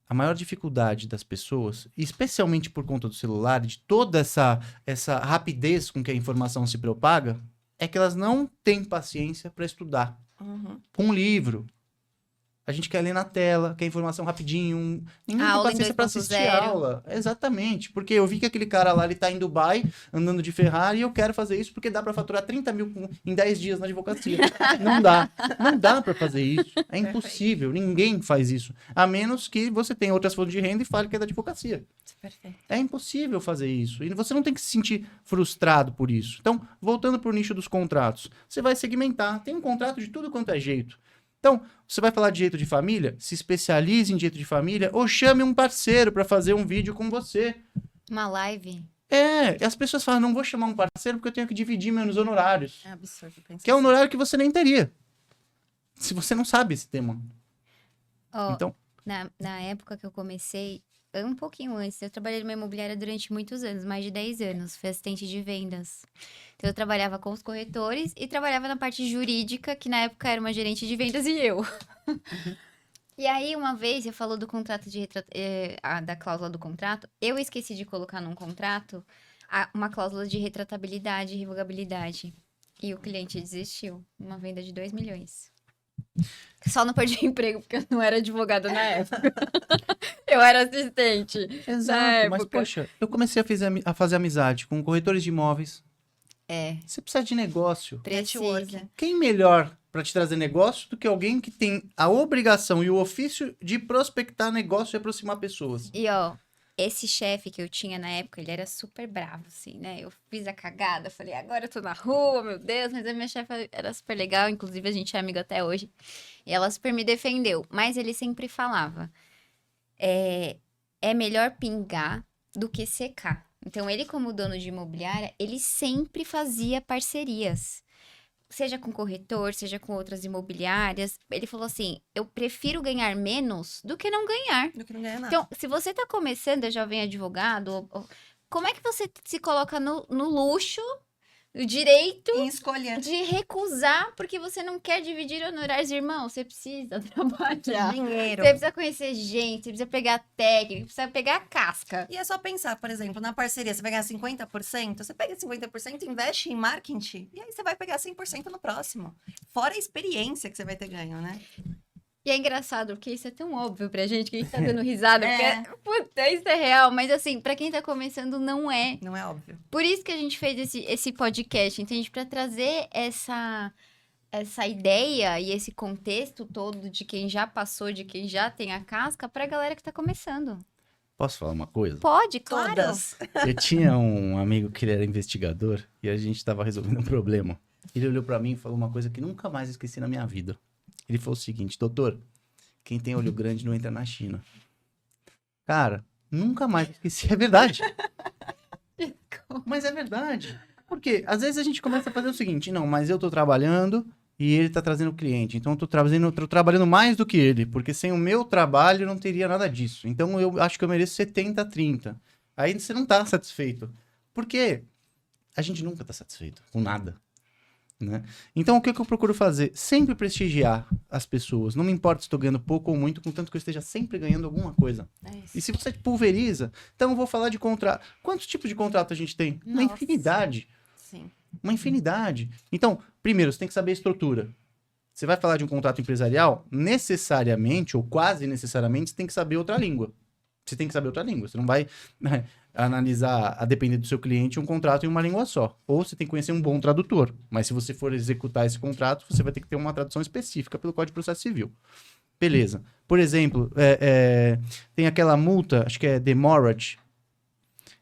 a maior dificuldade das pessoas, especialmente por conta do celular, de toda essa rapidez com que a informação se propaga, é que elas não têm paciência para estudar. Com um livro. A gente quer ler na tela, quer informação rapidinho. Ninguém tem paciência para assistir a aula. Exatamente. Porque eu vi que aquele cara lá, ele tá em Dubai, andando de Ferrari, e eu quero fazer isso porque dá para faturar 30 mil em 10 dias na advocacia. Não dá. Não dá para fazer isso. É impossível. Ninguém faz isso. A menos que você tenha outras fontes de renda e fale que é da advocacia. Perfeito. É impossível fazer isso. E você não tem que se sentir frustrado por isso. Então, voltando para o nicho dos contratos, você vai segmentar. Tem um contrato de tudo quanto é jeito. Então, você vai falar de direito de família? Se especialize em direito de família ou chame um parceiro para fazer um vídeo com você. Uma live. E as pessoas falam, não vou chamar um parceiro porque eu tenho que dividir meus honorários. É absurdo pensar Que é um assim. honorário que você nem teria. Se você não sabe esse tema. Ó, Então, na época que eu comecei, um pouquinho antes, eu trabalhei numa imobiliária durante muitos anos, mais de 10 anos, fui assistente de vendas. Então, eu trabalhava com os corretores e trabalhava na parte jurídica, que na época era uma gerente de vendas e eu. E aí, uma vez, você falou do contrato da cláusula do contrato, eu esqueci de colocar num contrato uma cláusula de retratabilidade e revogabilidade. E o cliente desistiu. Uma venda de 2 milhões. Só não perdi o emprego porque eu não era advogada na época. Eu era assistente. exato, mas época. poxa, eu comecei a fazer amizade com corretores de imóveis. É, Você precisa de negócio. precisa. Networking. Quem melhor para te trazer negócio do que alguém que tem a obrigação e o ofício de prospectar negócio e aproximar pessoas? E ó, esse chefe que eu tinha na época, ele era super bravo, assim, né? Eu fiz a cagada, falei, agora eu tô na rua, meu Deus, mas a minha chefe era super legal, inclusive a gente é amiga até hoje. E ela super me defendeu, mas ele sempre falava, é melhor pingar do que secar. Então, ele como dono de imobiliária, ele sempre fazia parcerias. Seja com corretor, seja com outras imobiliárias. Ele falou assim, eu prefiro ganhar menos do que não ganhar. Do que não ganha nada. Então, se você tá começando, é jovem advogado, como é que você se coloca no luxo, no direito Em escolher de recusar porque você não quer dividir honorários? Irmão, você precisa trabalhar. dinheiro. Você precisa conhecer gente, você precisa pegar técnica, precisa pegar a casca. E é só pensar, por exemplo, na parceria, você vai ganhar 50%, você pega 50%, investe em marketing, e aí você vai pegar 100% no próximo. Fora a experiência que você vai ter ganho, né? E é engraçado, porque isso é tão óbvio pra gente, que a gente tá dando risada, É. porque, puta, isso é real. Mas assim, pra quem tá começando, não é. Não é óbvio. Por isso que a gente fez esse podcast, entende? Pra trazer essa ideia e esse contexto todo de quem já passou, de quem já tem a casca, pra galera que tá começando. Posso falar uma coisa? Pode, claro. Todas. Eu tinha um amigo que ele era investigador e a gente estava resolvendo um problema. Ele olhou para mim e falou uma coisa que nunca mais esqueci na minha vida. Ele falou o seguinte, doutor, quem tem olho grande não entra na China. Cara, nunca mais esqueci. É verdade. Mas é verdade. Porque às vezes a gente começa a fazer o seguinte, não, mas eu tô trabalhando e ele tá trazendo cliente. Então eu tô trabalhando mais do que ele, porque sem o meu trabalho não teria nada disso. Então eu acho que eu mereço 70-30. Aí você não tá satisfeito. Porque a gente nunca tá satisfeito com nada. Né? Então o que eu procuro fazer? Sempre prestigiar as pessoas. Não me importa se estou ganhando pouco ou muito, contanto que eu esteja sempre ganhando alguma coisa. É isso. E se você pulveriza, então eu vou falar de contrato. Quantos tipos de contrato a gente tem? Uma Nossa. infinidade. Sim. Uma infinidade. Então, primeiro, você tem que saber a estrutura. Você vai falar de um contrato empresarial, necessariamente, ou quase necessariamente, você tem que saber outra língua. Você tem que saber outra língua. Você não vai analisar, a depender do seu cliente, um contrato em uma língua só. Ou você tem que conhecer um bom tradutor. Mas se você for executar esse contrato, você vai ter que ter uma tradução específica pelo Código de Processo Civil. Beleza. Por exemplo, tem aquela multa, acho que é demurrage,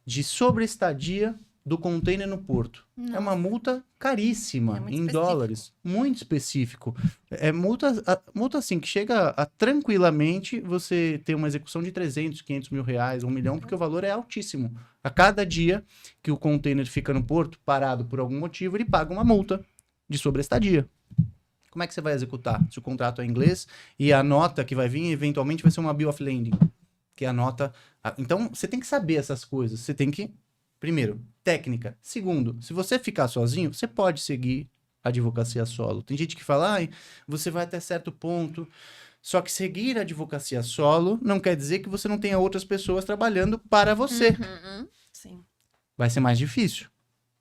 de sobreestadia do container no porto. É uma multa caríssima, É muito em específico. dólares. Muito específico. É multa assim, que chega a tranquilamente você ter uma execução de 300, 500 mil reais, 1 milhão, porque o valor é altíssimo. A cada dia que o container fica no porto, parado por algum motivo, ele paga uma multa de sobreestadia. Como é que você vai executar? Se o contrato é em inglês e a nota que vai vir, eventualmente, vai ser uma bill of lading, que é a nota... Então, você tem que saber essas coisas. Você tem que... Primeiro, técnica. Segundo, se você ficar sozinho, você pode seguir a advocacia solo. Tem gente que fala, você vai até certo ponto. Só que seguir a advocacia solo não quer dizer que você não tenha outras pessoas trabalhando para você. Uhum. Sim. Vai ser mais difícil.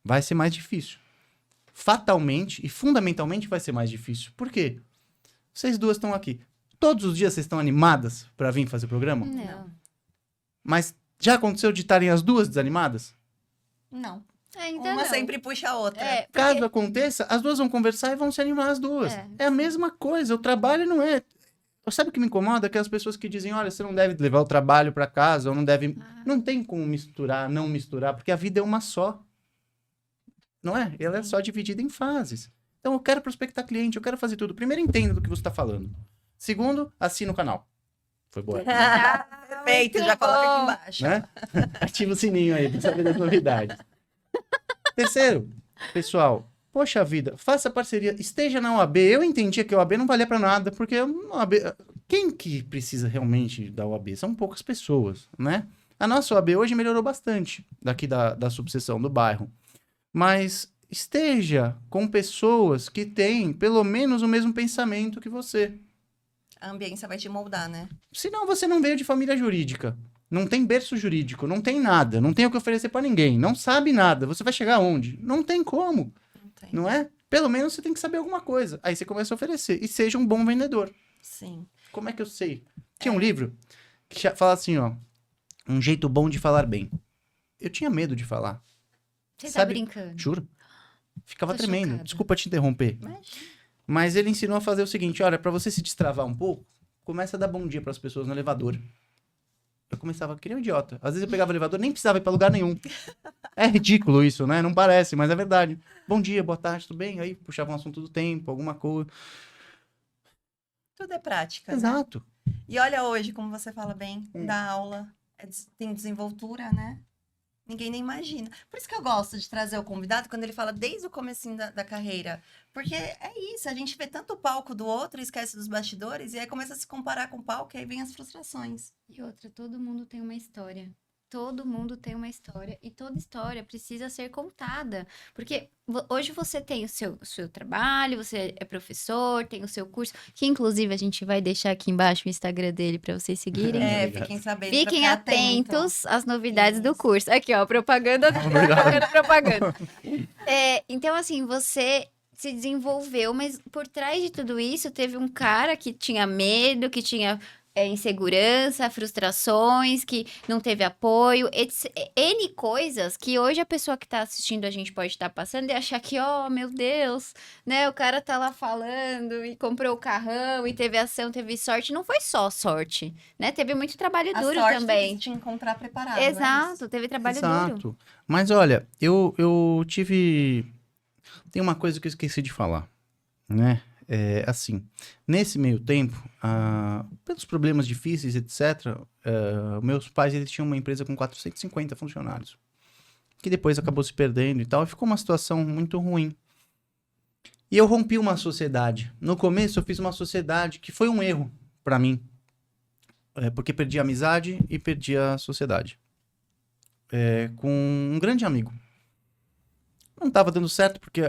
Vai ser mais difícil. Fatalmente e fundamentalmente vai ser mais difícil. Por quê? Vocês duas estão aqui. Todos os dias vocês estão animadas para vir fazer o programa? Não. Mas já aconteceu de estarem as duas desanimadas? Não. Ainda Uma não. sempre puxa a outra. É, porque... Caso aconteça, as duas vão conversar e vão se animar as duas. É a mesma coisa. O trabalho não é... Sabe o que me incomoda? Aquelas pessoas que dizem, olha, você não deve levar o trabalho para casa, ou não deve... Não tem como misturar, não misturar, porque a vida é uma só. Não é? Ela é só dividida em fases. Então, eu quero prospectar cliente, eu quero fazer tudo. Primeiro, entenda do que você está falando. Segundo, assina o canal. Foi boa. Perfeito, muito já coloca aqui bom. embaixo. Né? Ativa o sininho aí pra saber das novidades. Terceiro, pessoal, poxa vida, faça parceria, esteja na OAB. Eu entendia que a OAB não valia pra nada, porque a OAB, quem que precisa realmente da OAB? São poucas pessoas, né? A nossa OAB hoje melhorou bastante daqui da subseção do bairro. Mas esteja com pessoas que têm pelo menos o mesmo pensamento que você. A ambiência vai te moldar, né? Senão você não veio de família jurídica. Não tem berço jurídico, não tem nada, não tem o que oferecer pra ninguém, não sabe nada. Você vai chegar aonde? Não tem como, Não tem. não é? Pelo menos você tem que saber alguma coisa. Aí você começa a oferecer e seja um bom vendedor. Sim. Como é que eu sei? Tinha um livro que fala assim, ó, um jeito bom de falar bem. Eu tinha medo de falar. Você tá Sabe? brincando? Juro. Ficava Tô tremendo. chocada. Desculpa te interromper. Mas ele ensinou a fazer o seguinte, olha, pra você se destravar um pouco, começa a dar bom dia pras pessoas no elevador. Eu começava que nem um idiota. Às vezes eu pegava o elevador, nem precisava ir pra lugar nenhum. É ridículo isso, né? Não parece, mas é verdade. Bom dia, boa tarde, tudo bem? Aí puxava um assunto do tempo, alguma coisa. Tudo é prática, né? Exato. E olha hoje, como você fala bem, Hum. da aula, tem desenvoltura, né? Ninguém nem imagina. Por isso que eu gosto de trazer o convidado quando ele fala desde o comecinho da carreira. Porque é isso, a gente vê tanto o palco do outro e esquece dos bastidores, e aí começa a se comparar com o palco e aí vem as frustrações. E outra, todo mundo tem uma história. Todo mundo tem uma história e toda história precisa ser contada. Porque hoje você tem o seu trabalho, você é professor, tem o seu curso, que inclusive a gente vai deixar aqui embaixo o Instagram dele para vocês seguirem. É, Obrigado. fiquem sabendo. pra Fiquem ficar atento. atentos às novidades do Isso. curso. Aqui, ó, propaganda, Obrigado. propaganda. Então, assim, você se desenvolveu, mas por trás de tudo isso, teve um cara que tinha medo, que tinha insegurança, frustrações, que não teve apoio, N coisas que hoje a pessoa que tá assistindo a gente pode estar passando e achar que, oh, meu Deus, né, o cara tá lá falando e comprou o carrão e teve ação, teve sorte. Não foi só sorte, né? Teve muito trabalho A duro sorte também. de te encontrar preparado. não é isso? Exato, teve trabalho duro. Exato. Mas olha, eu tive... Tem uma coisa que eu esqueci de falar, né? Assim, nesse meio tempo, pelos problemas difíceis, etc., meus pais eles tinham uma empresa com 450 funcionários, que depois acabou se perdendo e tal, e ficou uma situação muito ruim. E eu rompi uma sociedade. No começo, eu fiz uma sociedade que foi um erro pra mim, porque perdi a amizade e perdi a sociedade. Com um grande amigo. Não estava dando certo porque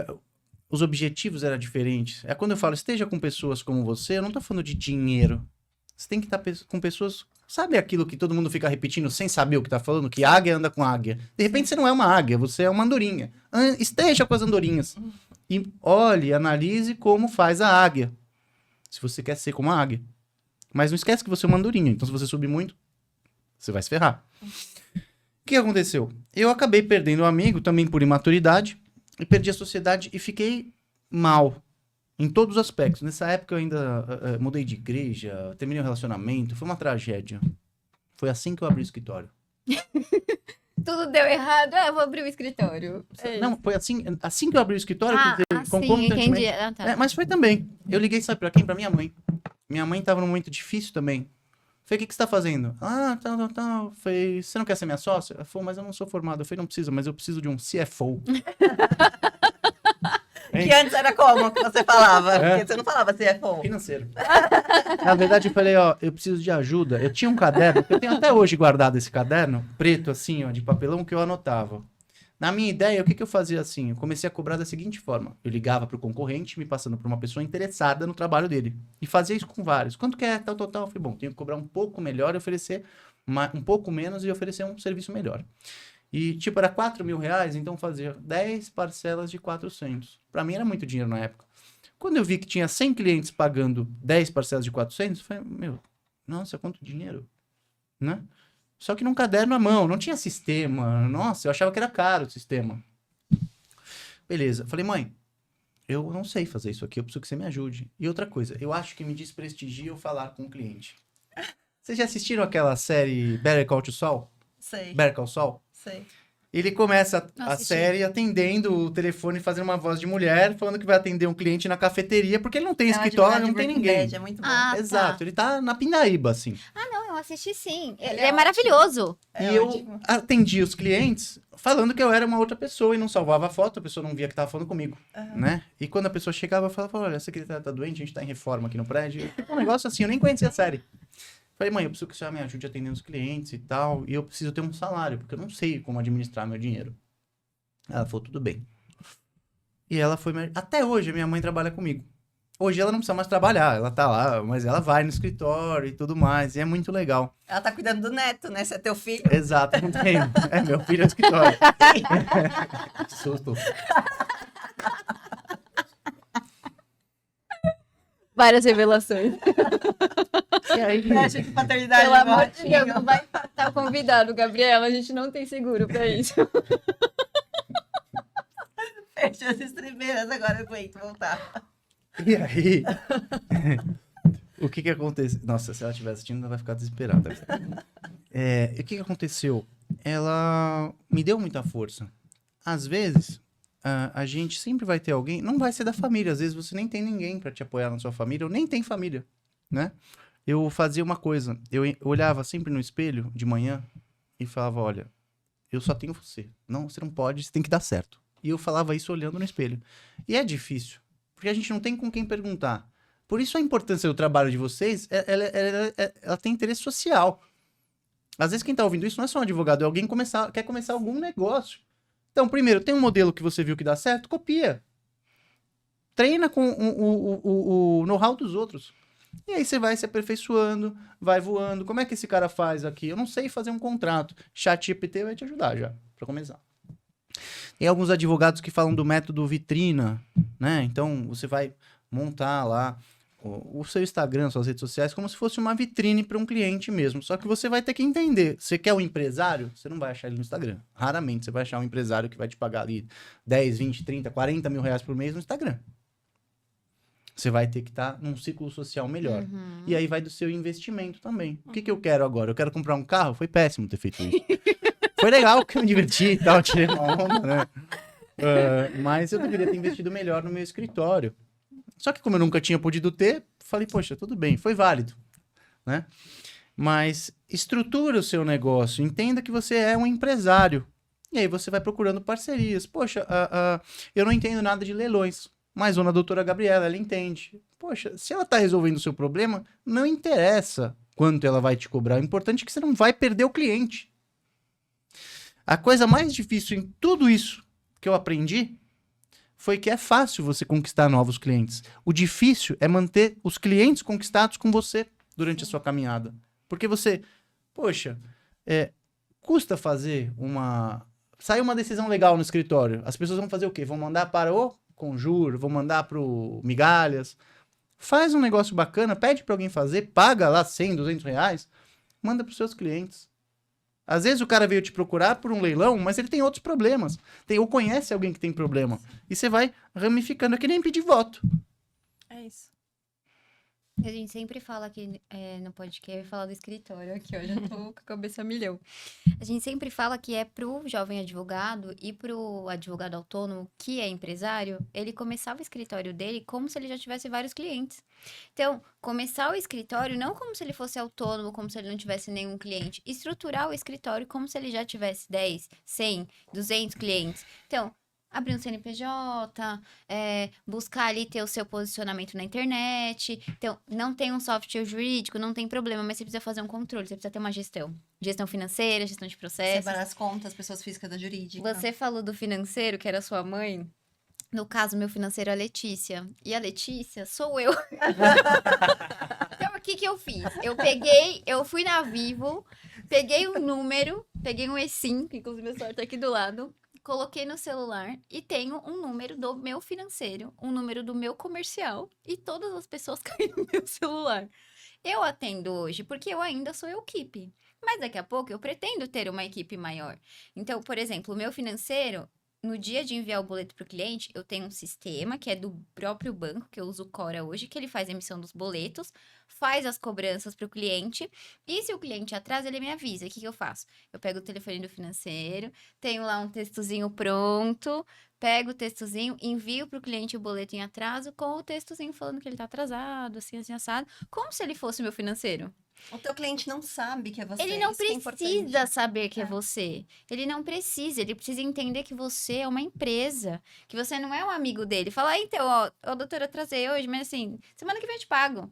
os objetivos eram diferentes. É quando eu falo, esteja com pessoas como você, eu não tô falando de dinheiro. Você tem que estar com pessoas... Sabe aquilo que todo mundo fica repetindo sem saber o que tá falando? Que águia anda com águia. De repente você não é uma águia, você é uma andorinha. Esteja com as andorinhas. E olhe, analise como faz a águia. Se você quer ser como a águia. Mas não esquece que você é uma andorinha. Então se você subir muito, você vai se ferrar. O que aconteceu? Eu acabei perdendo um amigo também por imaturidade. E perdi a sociedade e fiquei mal. Em todos os aspectos. Nessa época eu ainda mudei de igreja, terminei um relacionamento. Foi uma tragédia. Foi assim que eu abri o escritório. Tudo deu errado, eu vou abrir o escritório. Não, foi assim que eu abri o escritório. quer dizer, sim, concomitantemente. entendi. Tá. Mas foi também. Eu liguei, sabe pra quem? Pra minha mãe. Minha mãe tava num momento difícil também. Falei, o que você tá fazendo? Tal. Falei, você não quer ser minha sócia? Ela falou, mas eu não sou formado. Eu falei, não precisa, mas eu preciso de um CFO. Que antes era como que você falava? Porque você não falava CFO. Financeiro. Na verdade, eu falei, ó, eu preciso de ajuda. Eu tinha um caderno, eu tenho até hoje guardado esse caderno, preto assim, ó, de papelão, que eu anotava. Na minha ideia, o que eu fazia assim? Eu comecei a cobrar da seguinte forma. Eu ligava pro concorrente, me passando por uma pessoa interessada no trabalho dele. E fazia isso com vários. Quanto que é? Tal. Eu falei, bom, tenho que cobrar um pouco melhor e oferecer um pouco menos e oferecer um serviço melhor. E, tipo, era 4 mil reais, então fazia 10 parcelas de 400. Pra mim era muito dinheiro na época. Quando eu vi que tinha 100 clientes pagando 10 parcelas de 400, eu falei, meu, nossa, quanto dinheiro, né? Só que num caderno à mão, não tinha sistema. Nossa, eu achava que era caro o sistema. Beleza. Falei, mãe, eu não sei fazer isso aqui, eu preciso que você me ajude. E outra coisa, eu acho que me desprestigia eu falar com o cliente. Vocês já assistiram aquela série Better Call Saul? Sei, Better Call Saul? sei. Ele começa a Nossa, série atendendo o telefone, fazendo uma voz de mulher, falando que vai atender um cliente na cafeteria, porque ele não tem É um escritório, advogado não de tem Breaking ninguém. Bad, é muito bom. Ah, Exato, tá. ele tá na Pindaíba, assim. Ah, não, eu assisti sim. Ele Ele é é maravilhoso. É E eu ótimo. atendi os clientes falando que eu era uma outra pessoa e não salvava a foto, a pessoa não via que tava falando comigo, Aham. né? E quando a pessoa chegava, eu falava, olha, a secretária tá doente, a gente tá em reforma aqui no prédio. Um negócio assim, eu nem conhecia a série. Falei, mãe, eu preciso que a senhora me ajude atendendo os clientes e tal, e eu preciso ter um salário, porque eu não sei como administrar meu dinheiro. Ela falou, tudo bem. E ela foi... Até hoje, a minha mãe trabalha comigo. Hoje ela não precisa mais trabalhar, ela tá lá, mas ela vai no escritório e tudo mais, e é muito legal. Ela tá cuidando do neto, né? Se é teu filho. Exato, não tem. É, meu filho é no escritório. Que susto. Várias revelações. E aí, Acha que paternidade Pelo é amor de Deus, ótimo. não vai estar convidado, Gabriela. A gente não tem seguro pra isso. Fecha as estribeiras, agora eu aguento voltar. e aí, o que que aconteceu? Nossa, se ela estiver assistindo, ela vai ficar desesperada. O que que aconteceu? Ela me deu muita força. Às vezes, a gente sempre vai ter alguém, não vai ser da família, às vezes você nem tem ninguém pra te apoiar na sua família, ou nem tem família, né? Eu fazia uma coisa, eu olhava sempre no espelho de manhã e falava, olha, eu só tenho você. Não, você não pode, você tem que dar certo. E eu falava isso olhando no espelho. E é difícil, porque a gente não tem com quem perguntar. Por isso a importância do trabalho de vocês, ela tem interesse social. Às vezes quem tá ouvindo isso não é só um advogado, é alguém que quer começar algum negócio. Então, primeiro, tem um modelo que você viu que dá certo, copia. Treina com o know-how dos outros. E aí você vai se aperfeiçoando, vai voando. Como é que esse cara faz aqui? Eu não sei fazer um contrato. ChatGPT vai te ajudar já, pra começar. Tem alguns advogados que falam do método vitrina, né? Então, você vai montar lá o seu Instagram, suas redes sociais, como se fosse uma vitrine para um cliente mesmo. Só que você vai ter que entender. Você quer um empresário? Você não vai achar ele no Instagram. Raramente você vai achar um empresário que vai te pagar ali 10, 20, 30, 40 mil reais por mês no Instagram. Você vai ter que estar num ciclo social melhor. E aí vai do seu investimento também. O que que eu quero agora? Eu quero comprar um carro? Foi péssimo ter feito isso. Foi legal, que eu me diverti e tal, tirei uma onda, né? Mas eu deveria ter investido melhor no meu escritório. Só que como eu nunca tinha podido ter, falei, poxa, tudo bem, foi válido, né? Mas estrutura o seu negócio, entenda que você é um empresário. E aí você vai procurando parcerias. Poxa, eu não entendo nada de leilões, mas a doutora Gabriela, ela entende. Poxa, se ela tá resolvendo o seu problema, não interessa quanto ela vai te cobrar. O importante é que você não vai perder o cliente. A coisa mais difícil em tudo isso que eu aprendi foi que é fácil você conquistar novos clientes. O difícil é manter os clientes conquistados com você durante a sua caminhada. Porque você, poxa, custa fazer sai uma decisão legal no escritório. As pessoas vão fazer o quê? Vão mandar para o Conjur, vão mandar para o Migalhas. Faz um negócio bacana, pede para alguém fazer, paga lá 100, 200 reais, manda para os seus clientes. Às vezes o cara veio te procurar por um leilão, mas ele tem outros problemas. Ou conhece alguém que tem problema. E você vai ramificando. É que nem pedir voto. É isso. A gente sempre fala aqui no podcast, eu ia falar do escritório aqui, ó, já tô com a cabeça a milhão. A gente sempre fala que é pro jovem advogado e pro advogado autônomo que é empresário, ele começar o escritório dele como se ele já tivesse vários clientes. Então, começar o escritório não como se ele fosse autônomo, como se ele não tivesse nenhum cliente. Estruturar o escritório como se ele já tivesse 10, 100, 200 clientes. Então, abrir um CNPJ, buscar ali ter o seu posicionamento na internet. Então, não tem um software jurídico, não tem problema, mas você precisa fazer um controle, você precisa ter uma gestão. Gestão financeira, gestão de processos. Separar as contas, pessoas físicas da jurídica. Você falou do financeiro, que era sua mãe. No caso, meu financeiro é a Letícia. E a Letícia sou eu. Então, o que que eu fiz? Eu fui na Vivo, peguei um número, peguei um E5, que inclusive meu celular tá aqui do lado, coloquei no celular e tenho um número do meu financeiro, um número do meu comercial e todas as pessoas caem no meu celular. Eu atendo hoje porque eu ainda sou equipe, mas daqui a pouco eu pretendo ter uma equipe maior. Então, por exemplo, o meu financeiro, no dia de enviar o boleto para o cliente, eu tenho um sistema que é do próprio banco, que eu uso o Cora hoje, que ele faz a emissão dos boletos, faz as cobranças para o cliente, e se o cliente atrasa, ele me avisa. O que eu faço? Eu pego o telefone do financeiro, tenho lá um textozinho pronto, pego o textozinho, envio para o cliente o boleto em atraso, com o textozinho falando que ele tá atrasado, assim, assado, como se ele fosse o meu financeiro. O teu cliente não sabe que é você. Ele não isso que é precisa importante. saber que é É. você. Ele não precisa. Ele precisa entender que você é uma empresa. Que você não é um amigo dele. Falar, então, ó, doutora, eu atrasei hoje, mas assim, semana que vem eu te pago.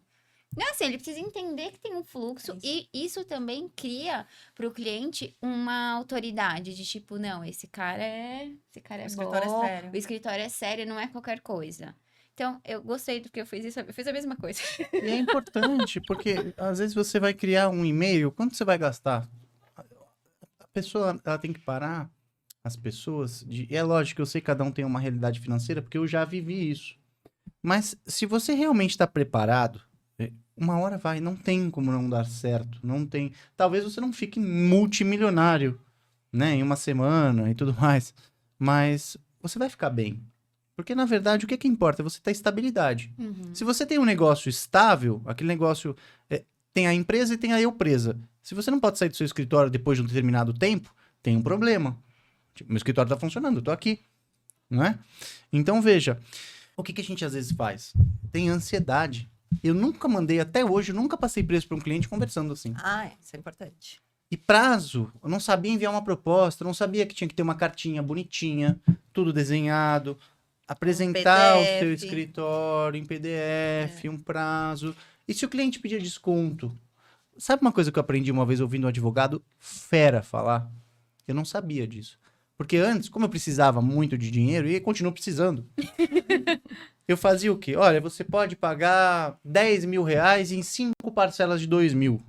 Não é assim, ele precisa entender que tem um fluxo É isso. e isso também cria para o cliente uma autoridade de tipo, não, esse cara é O escritório é bom, sério. o escritório é sério, não é qualquer coisa. Então, eu gostei do que eu fiz isso, eu fiz a mesma coisa. E é importante, porque às vezes você vai criar um e-mail, quanto você vai gastar? A pessoa, ela tem que parar, as pessoas, e é lógico que eu sei que cada um tem uma realidade financeira, porque eu já vivi isso. Mas se você realmente está preparado, uma hora vai, não tem como não dar certo, não tem. Talvez você não fique multimilionário, né, em uma semana e tudo mais, mas você vai ficar bem. Porque, na verdade, o que importa é você ter estabilidade. Uhum. Se você tem um negócio estável, aquele negócio tem a empresa e tem a eu presa. Se você não pode sair do seu escritório depois de um determinado tempo, tem um problema. Tipo, meu escritório está funcionando, eu tô aqui, não é? Então, veja, o que a gente às vezes faz? Tem ansiedade. Eu nunca mandei, até hoje, eu nunca passei preço para um cliente conversando assim. Isso é importante. E prazo, eu não sabia enviar uma proposta, eu não sabia que tinha que ter uma cartinha bonitinha, tudo desenhado, apresentar o seu PDF. escritório em PDF, um prazo. E se o cliente pedir desconto? Sabe uma coisa que eu aprendi uma vez ouvindo um advogado fera falar? Eu não sabia disso. Porque antes, como eu precisava muito de dinheiro, e continuo precisando, eu fazia o quê? Olha, você pode pagar 10 mil reais em 5 parcelas de 2 mil.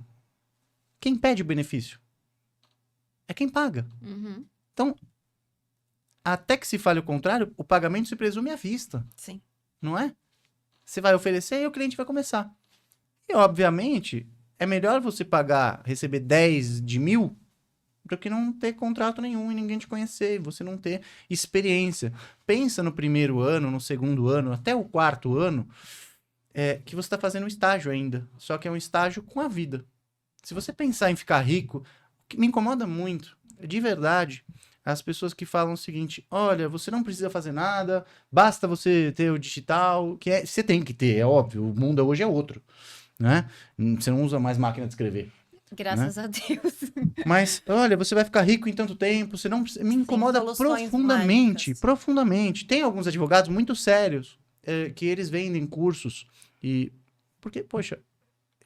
Quem pede o benefício? É quem paga. Uhum. Então, até que se fale o contrário, o pagamento se presume à vista, Sim. não é? Você vai oferecer e o cliente vai começar. E, obviamente, é melhor você pagar, receber 10 de mil, do que não ter contrato nenhum e ninguém te conhecer, e você não ter experiência. Pensa no primeiro ano, no segundo ano, até o quarto ano, que você está fazendo um estágio ainda. Só que é um estágio com a vida. Se você pensar em ficar rico, o que me incomoda muito, de verdade, as pessoas que falam o seguinte: olha, você não precisa fazer nada, basta você ter o digital, você tem que ter, é óbvio, o mundo hoje é outro, né? Você não usa mais máquina de escrever. Graças a Deus. Mas, olha, você vai ficar rico em tanto tempo, você não precisa... Me incomoda soluções profundamente, mágicas. profundamente. Tem alguns advogados muito sérios que eles vendem cursos e... Porque, poxa,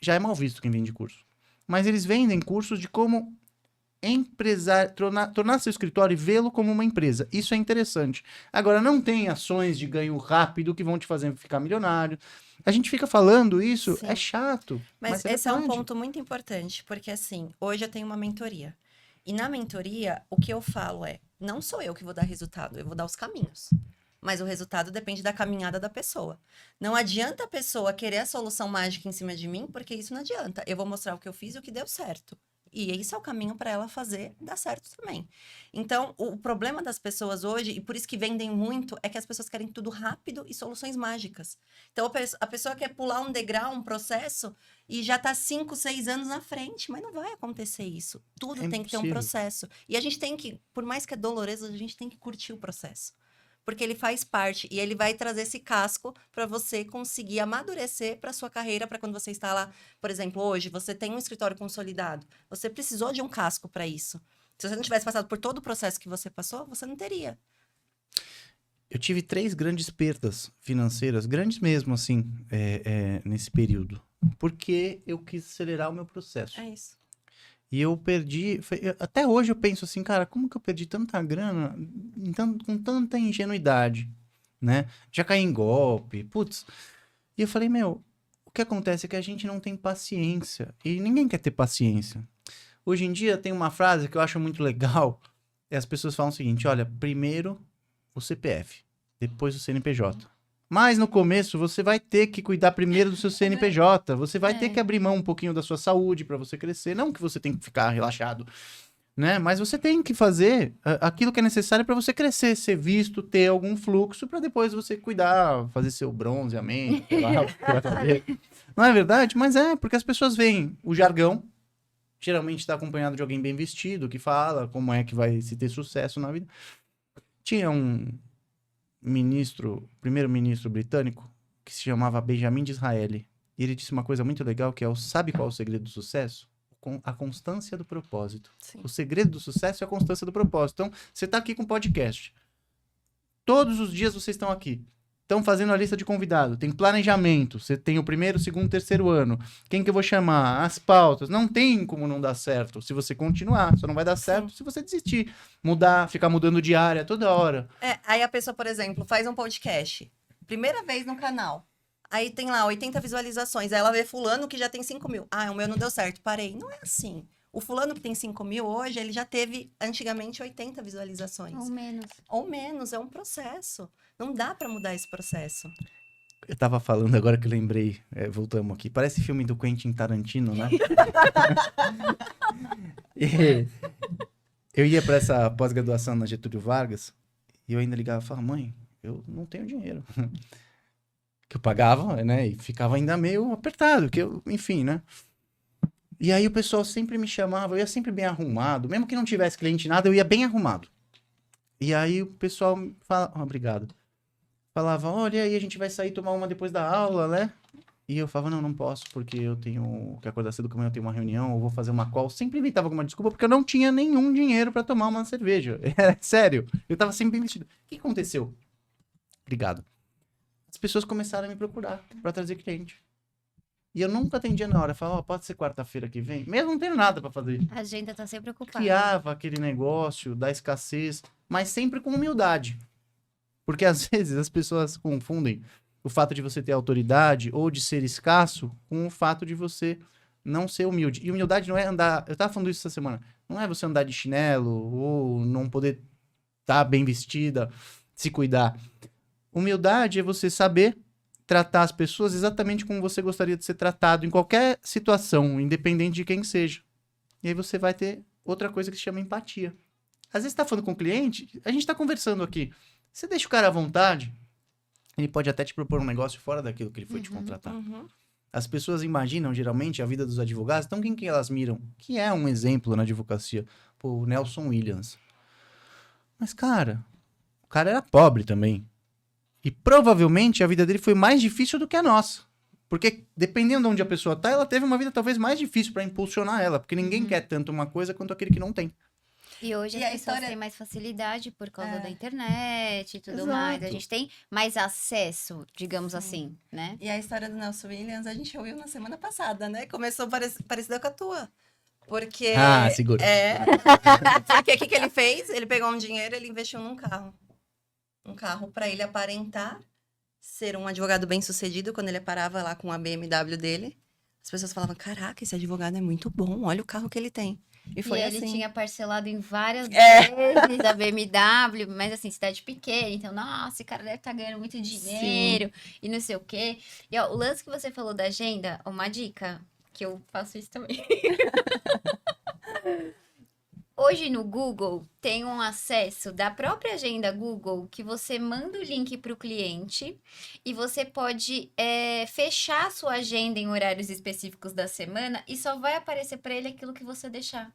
já é mal visto quem vende curso. Mas eles vendem cursos de como tornar seu escritório e vê-lo como uma empresa. Isso é interessante. Agora, não tem ações de ganho rápido que vão te fazer ficar milionário. A gente fica falando isso, Sim. é chato. Mas é esse é um verdade. ponto muito importante, porque assim, hoje eu tenho uma mentoria. E na mentoria, o que eu falo é, não sou eu que vou dar resultado, eu vou dar os caminhos. Mas o resultado depende da caminhada da pessoa. Não adianta a pessoa querer a solução mágica em cima de mim, porque isso não adianta. Eu vou mostrar o que eu fiz e o que deu certo. E esse é o caminho para ela fazer dar certo também. Então, o problema das pessoas hoje, e por isso que vendem muito, é que as pessoas querem tudo rápido e soluções mágicas. Então, a pessoa quer pular um degrau, um processo, e já está 5, 6 anos na frente. Mas não vai acontecer isso. Tudo É tem que ter um impossível. processo. E a gente tem que, por mais que é doloroso, a gente tem que curtir o processo. Porque ele faz parte e ele vai trazer esse casco para você conseguir amadurecer para sua carreira, para quando você está lá, por exemplo, hoje você tem um escritório consolidado, você precisou de um casco para isso. Se você não tivesse passado por todo o processo que você passou, você não teria. Eu tive 3 grandes perdas financeiras, grandes mesmo, assim, nesse período. Porque eu quis acelerar o meu processo. É isso. E eu perdi... Até hoje eu penso assim, cara, como que eu perdi tanta grana com tanta ingenuidade, né? Já caí em golpe, putz. E eu falei, meu, o que acontece é que a gente não tem paciência. E ninguém quer ter paciência. Hoje em dia tem uma frase que eu acho muito legal. As pessoas falam o seguinte, olha, primeiro o CPF, depois o CNPJ. Mas no começo você vai ter que cuidar primeiro do seu CNPJ. Você vai ter que abrir mão um pouquinho da sua saúde para você crescer. Não que você tem que ficar relaxado, né? Mas você tem que fazer aquilo que é necessário para você crescer, ser visto, ter algum fluxo para depois você cuidar, fazer seu bronzeamento, sei lá, o que você vai fazer. Não é verdade? Mas porque as pessoas veem o jargão, geralmente está acompanhado de alguém bem vestido, que fala como é que vai se ter sucesso na vida. Tinha um primeiro-ministro britânico, que se chamava Benjamin Disraeli. E ele disse uma coisa muito legal, que sabe qual é o segredo do sucesso? A constância do propósito. Sim. O segredo do sucesso é a constância do propósito. Então, você está aqui com podcast. Todos os dias vocês estão aqui. Estão fazendo a lista de convidados. Tem planejamento. Você tem o primeiro, segundo, terceiro ano. Quem que eu vou chamar? As pautas. Não tem como não dar certo se você continuar. Só não vai dar certo se você desistir. Mudar, ficar mudando de área toda hora. Aí a pessoa, por exemplo, faz um podcast. Primeira vez no canal. Aí tem lá 80 visualizações. Aí ela vê fulano que já tem 5 mil. Ah, o meu não deu certo. Parei. Não é assim. O fulano que tem 5 mil hoje, ele já teve, antigamente, 80 visualizações. Ou menos. Ou menos. É um processo. Não dá pra mudar esse processo. Eu tava falando agora que eu lembrei. Voltamos aqui. Parece filme do Quentin Tarantino, né? Eu ia pra essa pós-graduação na Getúlio Vargas e eu ainda ligava e falava, mãe, eu não tenho dinheiro. Que eu pagava, né? E ficava ainda meio apertado, enfim, né? E aí o pessoal sempre me chamava, eu ia sempre bem arrumado. Mesmo que não tivesse cliente nada, eu ia bem arrumado. E aí o pessoal falava, obrigado. Falava, olha, aí a gente vai sair tomar uma depois da aula, né? E eu falava, não posso, porque eu tenho que acordar cedo, que amanhã eu tenho uma reunião, ou vou fazer uma call. Sempre inventava alguma desculpa, porque eu não tinha nenhum dinheiro pra tomar uma cerveja. Sério, eu tava sempre bem vestido. O que aconteceu? Obrigado. As pessoas começaram a me procurar pra trazer cliente. E eu nunca atendia na hora. Eu falava, pode ser quarta-feira que vem? Mesmo não tendo nada pra fazer. A agenda tá sempre ocupada. Criava aquele negócio da escassez, mas sempre com humildade. Porque às vezes as pessoas confundem o fato de você ter autoridade ou de ser escasso com o fato de você não ser humilde. E humildade não é andar... Eu tava falando isso essa semana. Não é você andar de chinelo ou não poder estar bem vestida, se cuidar. Humildade é você saber tratar as pessoas exatamente como você gostaria de ser tratado em qualquer situação, independente de quem seja. E aí você vai ter outra coisa que se chama empatia. Às vezes você tá falando com o cliente, a gente tá conversando aqui. Você deixa o cara à vontade, ele pode até te propor um negócio fora daquilo que ele foi te contratar. As pessoas imaginam, geralmente, a vida dos advogados. Então, quem que elas miram? Que é um exemplo na advocacia? Pô, o Nelson Williams. Mas, cara, o cara era pobre também. E provavelmente a vida dele foi mais difícil do que a nossa. Porque, dependendo de onde a pessoa tá, ela teve uma vida talvez mais difícil para impulsionar ela. Porque ninguém quer tanto uma coisa quanto aquele que não tem. E hoje E as a pessoas história- têm mais facilidade por causa da internet e tudo Exato. mais. A gente tem mais acesso, digamos assim, né? E a história do Nelson Williams, a gente ouviu na semana passada, né? Começou parecida com a tua. Porque... Ah, segura. Porque o que ele fez? Ele pegou um dinheiro e ele investiu num carro. Um carro para ele aparentar ser um advogado bem-sucedido. Quando ele parava lá com a BMW dele, as pessoas falavam, caraca, esse advogado é muito bom, olha o carro que ele tem. E foi E ele assim. tinha parcelado em várias vezes da BMW, mas assim, cidade pequena. Então, nossa, esse cara deve estar ganhando muito dinheiro e não sei o quê. E ó, o lance que você falou da agenda, uma dica, que eu faço isso também. Hoje no Google tem um acesso da própria agenda Google que você manda o link para o cliente e você pode fechar a sua agenda em horários específicos da semana e só vai aparecer para ele aquilo que você deixar.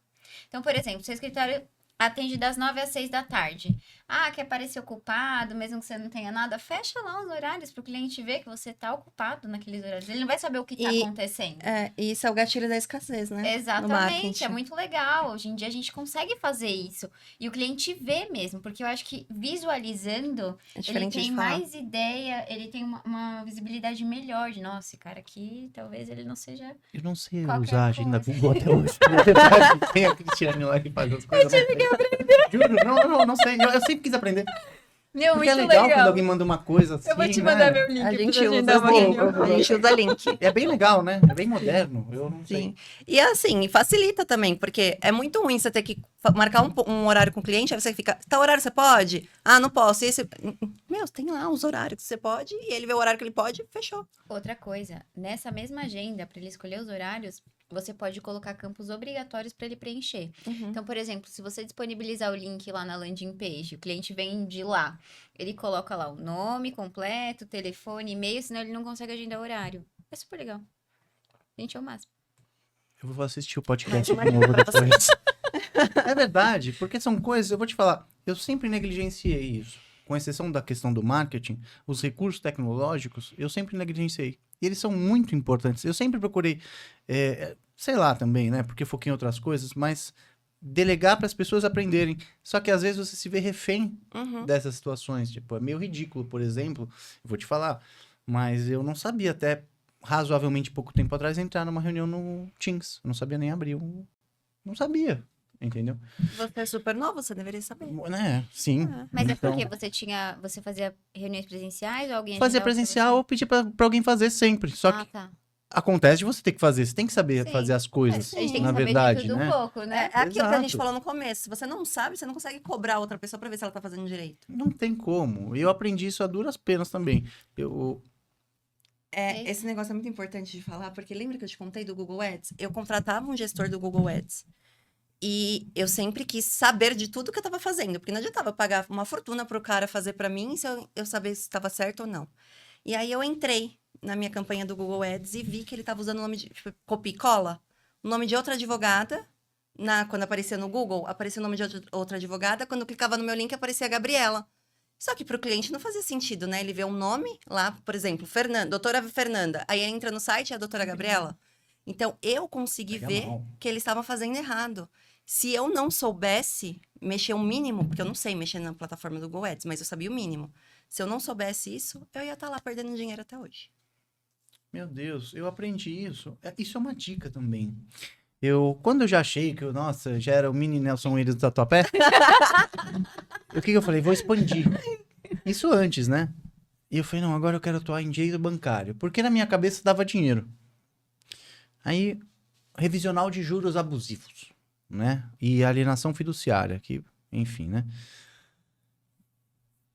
Então, por exemplo, seu escritório atende das 9 às 6 da tarde. Ah, quer parecer ocupado, mesmo que você não tenha nada, fecha lá os horários para o cliente ver que você está ocupado naqueles horários. Ele não vai saber o que está acontecendo. E isso é o gatilho da escassez, né? No Exatamente, marketing. é muito legal. Hoje em dia a gente consegue fazer isso. E o cliente vê mesmo, porque eu acho que visualizando, É ele diferente tem de falar. mais ideia, ele tem uma visibilidade melhor de, nossa, esse cara aqui, talvez ele não seja... Eu não sei Qualquer usar a agenda coisa. Google até hoje. Na verdade, tem a Cristiane lá que faz as coisas. Eu tive que aprender. Juro, não sei. Eu sempre quis aprender. Meu, Porque é legal quando alguém manda uma coisa assim, né? link A pra gente você usa agendar uma link. reunião. A gente usa link. É bem legal, né? É bem moderno. Eu não sei. Sim. E assim, facilita também, porque é muito ruim você ter que marcar um horário com o cliente, aí você fica, tal horário você pode? Ah, não posso. E esse... Meu, tem lá os horários que você pode, e ele vê o horário que ele pode, fechou. Outra coisa, nessa mesma agenda, para ele escolher os horários, você pode colocar campos obrigatórios para ele preencher. Uhum. Então, por exemplo, se você disponibilizar o link lá na landing page, o cliente vem de lá, ele coloca lá o nome completo, telefone, e-mail, senão ele não consegue agendar horário. É super legal. Gente, é o máximo. Eu vou assistir o podcast de Mas novo pra você. depois. É verdade, porque são coisas, eu vou te falar, eu sempre negligenciei isso. Com exceção da questão do marketing, os recursos tecnológicos, eu sempre negligenciei. E eles são muito importantes. Eu sempre procurei, sei lá também, né? Porque foquei em outras coisas, mas delegar para as pessoas aprenderem. Só que às vezes você se vê refém Uhum. dessas situações. Tipo, é meio ridículo, por exemplo, eu vou te falar, mas eu não sabia até razoavelmente pouco tempo atrás entrar numa reunião no Teams. Eu não sabia nem abrir um. Não sabia, entendeu? Você é super novo, você deveria saber. Né? Sim. Mas é Então, porque você fazia reuniões presenciais ou alguém fazer agendava pra presencial você? ou pedir pra alguém fazer sempre. Só Ah, que tá. acontece de você ter que fazer. Você tem que saber Sim. fazer as coisas, A gente tem que na saber verdade, de tudo né? um pouco, né? É aquilo que a gente Exato. falou no começo. Se você não sabe, você não consegue cobrar outra pessoa pra ver se ela tá fazendo direito. Não tem como. Eu aprendi isso a duras penas também. Eu, É. Esse negócio é muito importante de falar, porque lembra que eu te contei do Google Ads? Eu contratava um gestor do Google Ads. E eu sempre quis saber de tudo que eu tava fazendo, porque não adiantava eu pagar uma fortuna pro cara fazer pra mim se eu saber se estava certo ou não. E aí eu entrei na minha campanha do Google Ads e vi que ele tava usando o nome de tipo, copia e cola, o nome de outra advogada. Quando aparecia no Google, aparecia o nome de outra advogada. Quando eu clicava no meu link, aparecia a Gabriela. Só que para o cliente não fazia sentido, né? Ele vê um nome lá, por exemplo, doutora Fernanda. Aí ele entra no site, é a doutora Gabriela. Então, eu consegui Pega ver mal. que ele estava fazendo errado. Se eu não soubesse mexer o mínimo, porque eu não sei mexer na plataforma do Google Ads, mas eu sabia o mínimo. Se eu não soubesse isso, eu ia estar lá perdendo dinheiro até hoje. meu Deus, eu aprendi isso. Isso é uma dica também. Quando eu já achei que nossa, já era o mini Nelson Williams do Tatuapé, o que eu falei? Vou expandir. Isso antes, né? E eu falei, não, agora eu quero atuar em direito bancário. Porque na minha cabeça dava dinheiro. Aí, revisional de juros abusivos, né? E alienação fiduciária, que, enfim, né?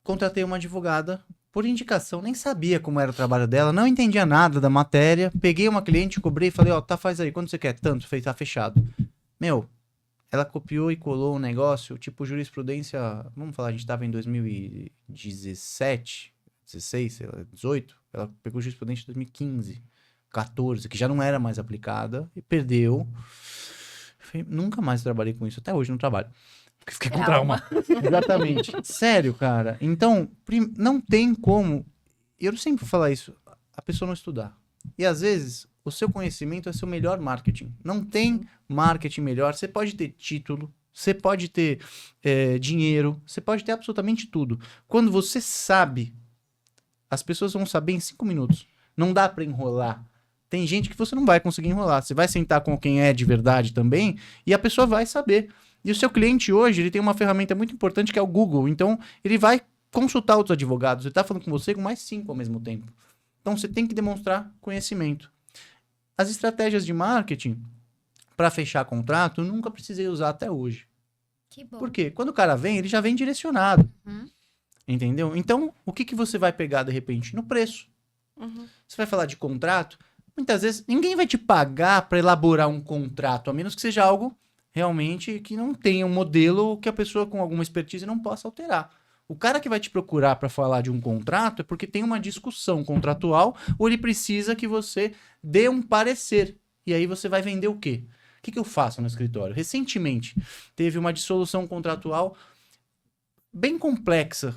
Contratei uma advogada por indicação, nem sabia como era o trabalho dela, não entendia nada da matéria. Peguei uma cliente, cobrei e falei, ó, tá, faz aí, quanto você quer? Tanto, fez, tá fechado. Meu, ela copiou e colou um negócio, tipo jurisprudência, vamos falar, a gente tava em 2017, 16, sei lá, 18, ela pegou jurisprudência de 2015, 14, que já não era mais aplicada, e perdeu. Falei, nunca mais trabalhei com isso, até hoje não trabalho. Porque fiquei com trauma. Exatamente. Sério, cara. Então, não tem como. Eu sempre vou falar isso. A pessoa não estudar. E às vezes, o seu conhecimento é seu melhor marketing. Não tem marketing melhor. Você pode ter título, você pode ter dinheiro, você pode ter absolutamente tudo. Quando você sabe, as pessoas vão saber em 5 minutos. Não dá pra enrolar. Tem gente que você não vai conseguir enrolar. Você vai sentar com quem é de verdade também e a pessoa vai saber. E o seu cliente hoje, ele tem uma ferramenta muito importante que é o Google. Então, ele vai consultar outros advogados. Ele está falando com você com mais 5 ao mesmo tempo. Então, você tem que demonstrar conhecimento. As estratégias de marketing para fechar contrato, eu nunca precisei usar até hoje. Que bom. Por quê? Quando o cara vem, ele já vem direcionado. Uhum. Entendeu? Então, o que você vai pegar, de repente? No preço. Uhum. Você vai falar de contrato, muitas vezes ninguém vai te pagar para elaborar um contrato, a menos que seja algo realmente que não tenha um modelo que a pessoa com alguma expertise não possa alterar. O cara que vai te procurar para falar de um contrato é porque tem uma discussão contratual ou ele precisa que você dê um parecer. E aí você vai vender o quê? O que eu faço no escritório? Recentemente teve uma dissolução contratual bem complexa,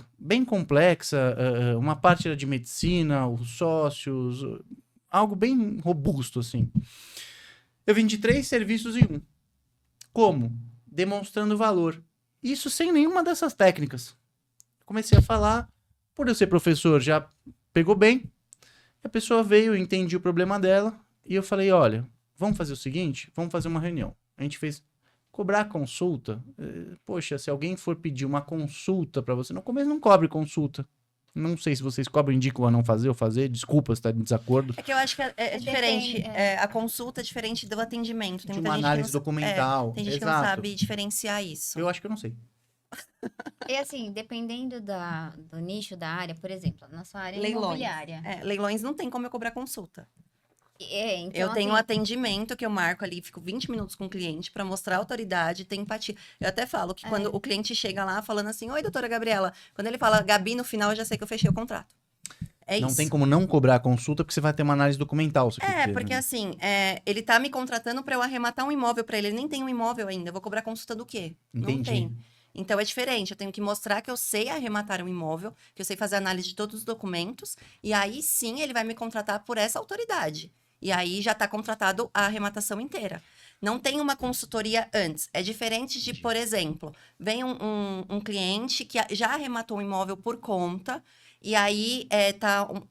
uma parte era de medicina, os sócios, algo bem robusto, assim. Eu vendi 3 serviços em um. Como? Demonstrando valor. Isso sem nenhuma dessas técnicas. Comecei a falar, por eu ser professor, já pegou bem. A pessoa veio, eu entendi o problema dela, e eu falei, olha, vamos fazer o seguinte, vamos fazer uma reunião. A gente fez... Cobrar consulta, poxa, se alguém for pedir uma consulta para você, no começo não cobre consulta. Não sei se vocês cobram, indicam a não fazer ou fazer, desculpa se tá em desacordo. É que eu acho que é diferente. Depende, A consulta é diferente do atendimento. Tem De muita uma gente análise que não, documental. tem gente que Exato. não sabe diferenciar isso. Eu acho que eu não sei. E assim, dependendo do nicho da área, por exemplo, na sua área Leilões. imobiliária. Leilões não tem como eu cobrar consulta. Então, Eu tenho um assim, atendimento que eu marco ali, fico 20 minutos com o cliente para mostrar autoridade, ter empatia. Eu até falo que quando o cliente chega lá falando assim, oi, doutora Gabriela, quando ele fala Gabi no final, eu já sei que eu fechei o contrato. É Não isso. tem como não cobrar a consulta, porque você vai ter uma análise documental. Porque assim, ele tá me contratando para eu arrematar um imóvel para ele. Ele nem tem um imóvel ainda. Eu vou cobrar consulta do quê? Não Entendi. tem. Então é diferente. Eu tenho que mostrar que eu sei arrematar um imóvel, que eu sei fazer análise de todos os documentos. E aí sim ele vai me contratar por essa autoridade. E aí já tá contratado a arrematação inteira. Não tem uma consultoria antes. É diferente de, por exemplo, vem um cliente que já arrematou um imóvel por conta. E aí,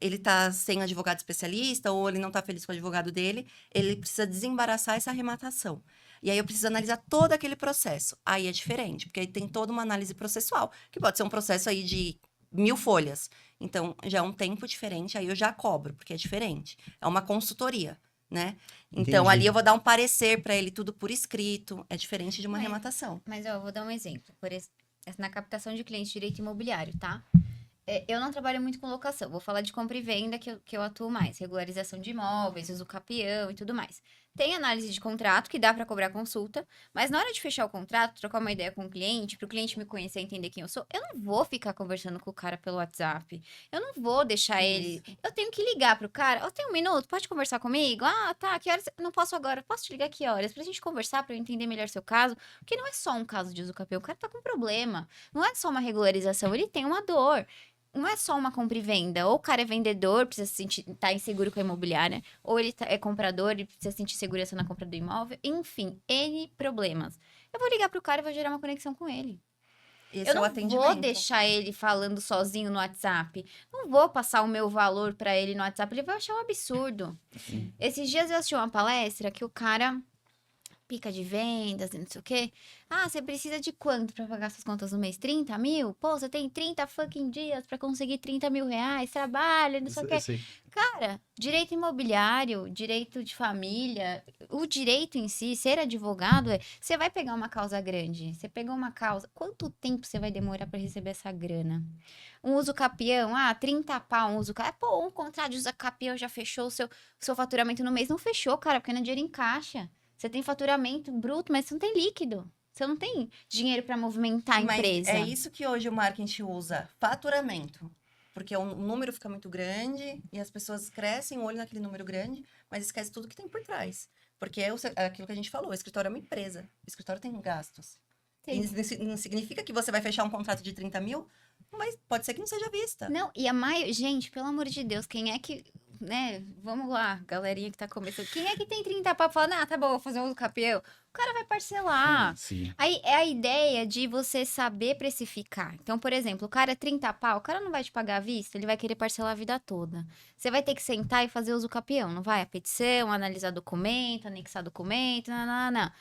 ele tá sem advogado especialista, ou ele não tá feliz com o advogado dele, ele precisa desembaraçar essa arrematação. E aí, eu preciso analisar todo aquele processo. Aí é diferente, porque aí tem toda uma análise processual, que pode ser um processo aí de 1000 folhas. Então, já é um tempo diferente, aí eu já cobro, porque é diferente. É uma consultoria, né? Então, Entendi. ali eu vou dar um parecer para ele, tudo por escrito. É diferente de uma Mas- arrematação. mas ó, eu vou dar um exemplo. Na captação de clientes de direito imobiliário, tá? Eu não trabalho muito com locação. Vou falar de compra e venda que eu atuo mais. Regularização de imóveis, uso capião e tudo mais. Tem análise de contrato que dá para cobrar consulta, mas na hora de fechar o contrato, trocar uma ideia com o cliente, para o cliente me conhecer e entender quem eu sou, eu não vou ficar conversando com o cara pelo WhatsApp. Eu não vou deixar ele. Eu tenho que ligar pro cara. Ó, tem um minuto, pode conversar comigo? Ah, tá. Que horas? Não posso agora. Posso te ligar que horas? Pra gente conversar, pra eu entender melhor seu caso. Porque não é só um caso de uso capião. O cara tá com problema. Não é só uma regularização, ele tem uma dor. Não é só uma compra e venda. Ou o cara é vendedor, precisa se sentir, tá inseguro com a imobiliária. Ou ele é comprador e precisa sentir segurança na compra do imóvel. Enfim, N problemas. Eu vou ligar pro cara e vou gerar uma conexão com ele. Esse Eu é o não atendimento. vou deixar ele falando sozinho no WhatsApp. Não vou passar o meu valor pra ele no WhatsApp. Ele vai achar um absurdo. Sim. Esses dias eu assisti uma palestra que o cara pica de vendas e não sei o quê. Ah, você precisa de quanto pra pagar suas contas no mês? 30 mil? Pô, você tem 30 fucking dias pra conseguir 30 mil reais, trabalha, não sei o quê. Sei. Cara, direito imobiliário, direito de família, o direito em si, ser advogado você vai pegar uma causa grande, você pegou uma causa, quanto tempo você vai demorar pra receber essa grana? Um uso capião, 30 pau um uso capião. Pô, um contrato de uso capião já fechou o seu faturamento no mês. Não fechou, cara, porque não é dinheiro em caixa. Você tem faturamento bruto, mas você não tem líquido. Você não tem dinheiro pra movimentar a Mas empresa. é isso que hoje o marketing usa, faturamento. Porque o número fica muito grande e as pessoas crescem o olho naquele número grande, mas esquece tudo que tem por trás. Porque é aquilo que a gente falou, o escritório é uma empresa. O escritório tem gastos. E não significa que você vai fechar um contrato de 30 mil, mas pode ser que não seja vista. Não, e a maioria... Gente, pelo amor de Deus, quem é que... Né? Vamos lá, galerinha que tá começando. Quem é que tem 30 pau e fala, tá bom, vou fazer um uso capião? O cara vai parcelar. Sim. Aí é a ideia de você saber precificar. Então, por exemplo, o cara é 30 pau, o cara não vai te pagar à vista, ele vai querer parcelar a vida toda. Você vai ter que sentar e fazer uso capião, não vai? A petição, analisar documento, anexar documento, não.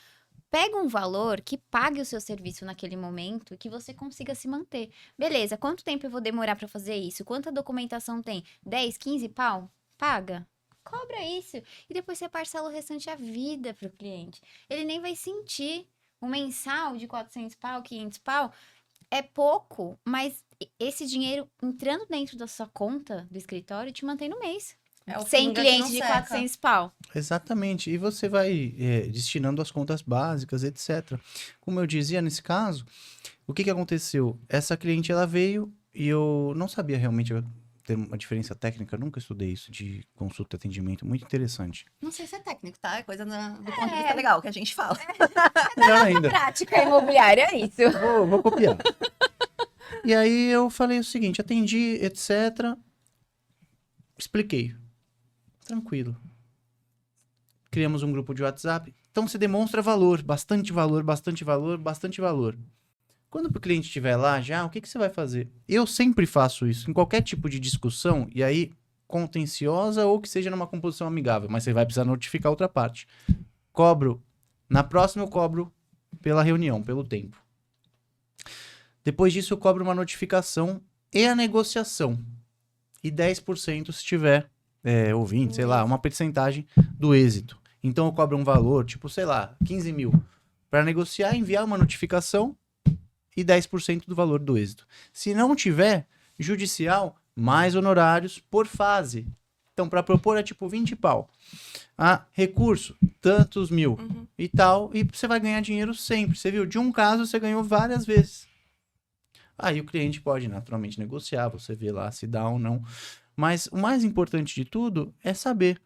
Pega um valor que pague o seu serviço naquele momento e que você consiga se manter. Beleza, quanto tempo eu vou demorar pra fazer isso? Quanta documentação tem? 10, 15 pau? Paga. Cobra isso. E depois você parcela o restante a vida pro cliente. Ele nem vai sentir. Um mensal de 400 pau, 500 pau é pouco, mas esse dinheiro entrando dentro da sua conta do escritório te mantém no mês. É o Sem pinga que cliente não de seca. 400 pau. Exatamente. E você vai destinando as contas básicas, etc. Como eu dizia nesse caso, o que aconteceu? Essa cliente, ela veio e eu não sabia realmente ter uma diferença técnica. Eu nunca estudei isso de consulta e atendimento. Muito interessante. Não sei se é técnico, tá? É coisa do ponto de vista legal que a gente fala. Melhor ainda. Prática imobiliária é isso. Vou copiar. E aí eu falei o seguinte, atendi, etc. Expliquei. Tranquilo. Criamos um grupo de WhatsApp. Então você demonstra valor, bastante valor, bastante valor, bastante valor. Quando o cliente estiver lá já, o que você vai fazer? Eu sempre faço isso, em qualquer tipo de discussão, e aí contenciosa ou que seja numa composição amigável, mas você vai precisar notificar outra parte. Na próxima eu cobro pela reunião, pelo tempo. Depois disso eu cobro uma notificação e a negociação. E 10% se tiver ouvinte, sei lá, uma percentagem do êxito. Então eu cobro um valor, tipo, sei lá, 15 mil, para negociar, enviar uma notificação e 10% do valor do êxito. Se não tiver, judicial, mais honorários por fase. Então, para propor é tipo 20 pau. Ah, recurso, tantos mil e tal. E você vai ganhar dinheiro sempre. Você viu? De um caso, você ganhou várias vezes. Aí o cliente pode naturalmente negociar, você vê lá se dá ou não. Mas o mais importante de tudo é saber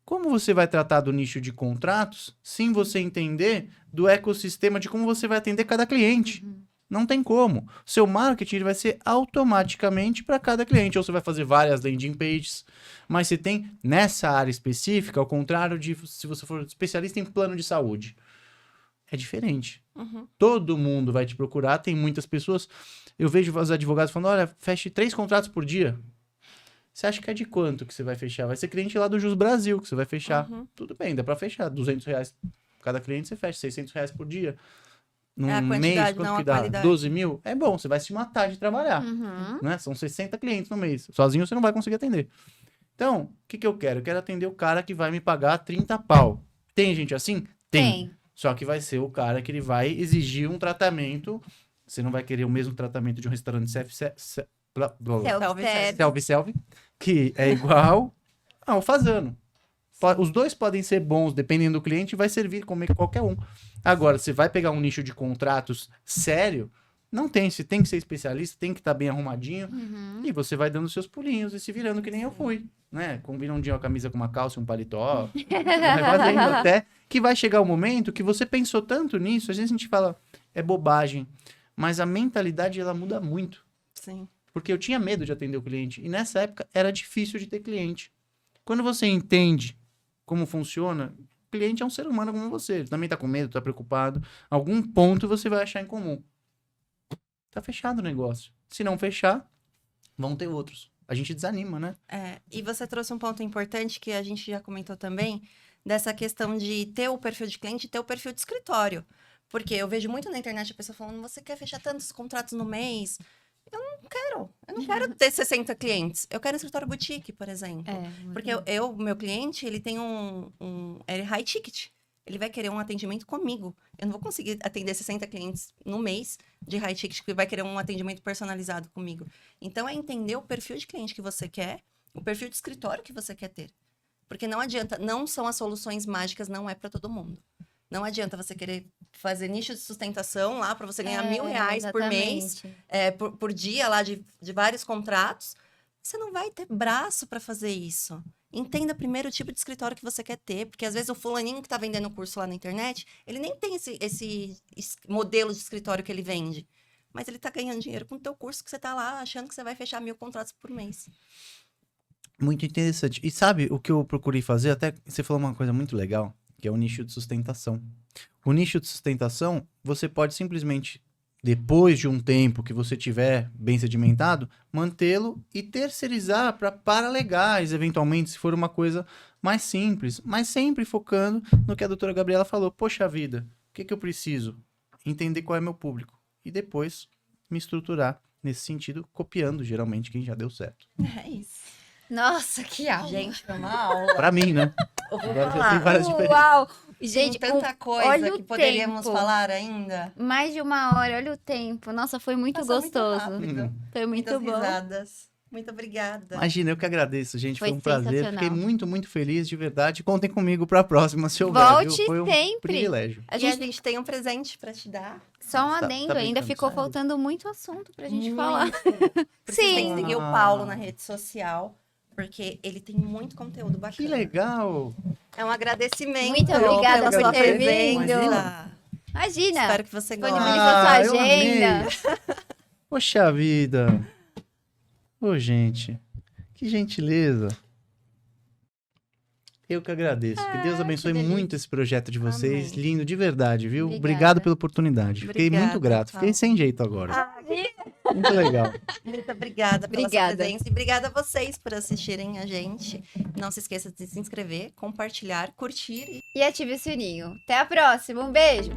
como você vai tratar do nicho de contratos sem você entender do ecossistema de como você vai atender cada cliente. Não tem como. Seu marketing vai ser automaticamente para cada cliente. Ou você vai fazer várias landing pages. Mas você tem nessa área específica, ao contrário de se você for especialista em plano de saúde. É diferente. Todo mundo vai te procurar. Tem muitas pessoas. Eu vejo os advogados falando, olha, feche 3 contratos por dia. Você acha que é de quanto que você vai fechar? Vai ser cliente lá do Jus Brasil que você vai fechar. Tudo bem, dá para fechar. R$200 cada cliente, você fecha. R$600 por dia. Num É a mês, quantidade, quanto não que a dá? qualidade. 12 mil? É bom, você vai se matar de trabalhar. Né? São 60 clientes no mês. Sozinho você não vai conseguir atender. Então, o que eu quero? Eu quero atender o cara que vai me pagar 30 pau. Tem gente assim? Tem. Só que vai ser o cara que ele vai exigir um tratamento. Você não vai querer o mesmo tratamento de um restaurante self-service, que é igual ao fazano. Os dois podem ser bons, dependendo do cliente, vai servir como qualquer um. Agora, você vai pegar um nicho de contratos sério, não tem. Você tem que ser especialista, tem que estar bem arrumadinho, e você vai dando seus pulinhos e se virando que nem eu fui. Né? Combina um dia uma camisa com uma calça e um paletó, vai fazendo até que vai chegar o momento que você pensou tanto nisso, às vezes a gente fala, é bobagem, mas a mentalidade ela muda muito. Sim. Porque eu tinha medo de atender o cliente, e nessa época era difícil de ter cliente. Quando você entende como funciona, o cliente é um ser humano como você. Ele também tá com medo, tá preocupado. Algum ponto você vai achar em comum. Tá fechado o negócio. Se não fechar, vão ter outros. A gente desanima, né? E você trouxe um ponto importante que a gente já comentou também, dessa questão de ter o perfil de cliente e ter o perfil de escritório. Porque eu vejo muito na internet a pessoa falando, você quer fechar tantos contratos no mês? Eu não quero ter 60 clientes. Eu quero um escritório boutique, por exemplo. Porque meu cliente, ele tem ele é high ticket. Ele vai querer um atendimento comigo. Eu não vou conseguir atender 60 clientes no mês de high ticket, que vai querer um atendimento personalizado comigo. Então, é entender o perfil de cliente que você quer, o perfil de escritório que você quer ter. Porque não adianta, não são as soluções mágicas, não é para todo mundo. Não adianta você querer fazer nicho de sustentação lá para você ganhar R$1.000 por mês, por dia lá de vários contratos. Você não vai ter braço para fazer isso. Entenda primeiro o tipo de escritório que você quer ter, porque às vezes o fulaninho que está vendendo o curso lá na internet, ele nem tem esse modelo de escritório que ele vende. Mas ele está ganhando dinheiro com o teu curso que você está lá achando que você vai fechar 1.000 contratos por mês. Muito interessante. E sabe o que eu procurei fazer? Até você falou uma coisa muito legal, que é o nicho de sustentação. O nicho de sustentação, você pode simplesmente, depois de um tempo que você tiver bem sedimentado, mantê-lo e terceirizar para paralegais, eventualmente, se for uma coisa mais simples, mas sempre focando no que a doutora Gabriela falou. Poxa vida, o que eu preciso? Entender qual é meu público. E depois me estruturar nesse sentido, copiando, geralmente, quem já deu certo. É isso. Nossa, que aula. Gente, foi uma aula. Pra mim, né? Eu vou Agora já falar. tem várias diferenças. Uau! Gente, Tem tanta coisa olha que o poderíamos tempo. falar ainda. Mais de 1 hora, olha o tempo. Nossa, foi muito Passou gostoso. Muito rápido. Foi muito Muitas bom. risadas. Muito obrigada. Imagina, eu que agradeço, gente. Foi Foi um prazer. sensacional. Fiquei muito, muito feliz, de verdade. Contem comigo pra próxima, se houver, Volte viu? Foi um sempre. privilégio. A E a gente gente tem um presente para te dar. só um Tá adendo, brincando, ainda ficou sério? faltando muito assunto pra gente Muito. falar. Vocês têm que Sim. seguir o Paulo na rede social, porque ele tem muito conteúdo bacana. Que legal! É um agradecimento. Muito obrigada pela sua por ter presença. vindo. Imagina, Espero que você goste. disponibilizou sua eu amei. agenda. Poxa vida! Ô, gente, que gentileza! Eu que agradeço. Que Deus abençoe delícia. muito esse projeto de vocês. Amém. Lindo, de verdade, viu? Obrigada. Obrigado pela oportunidade. Fiquei Obrigada, muito grato. Fiquei Paulo. sem jeito agora. Ah, Muito legal. muito obrigada pela Obrigada. sua presença. E obrigada a vocês por assistirem a gente. Não se esqueça de se inscrever, compartilhar, curtir. E ative o sininho. Até a próxima. Um beijo.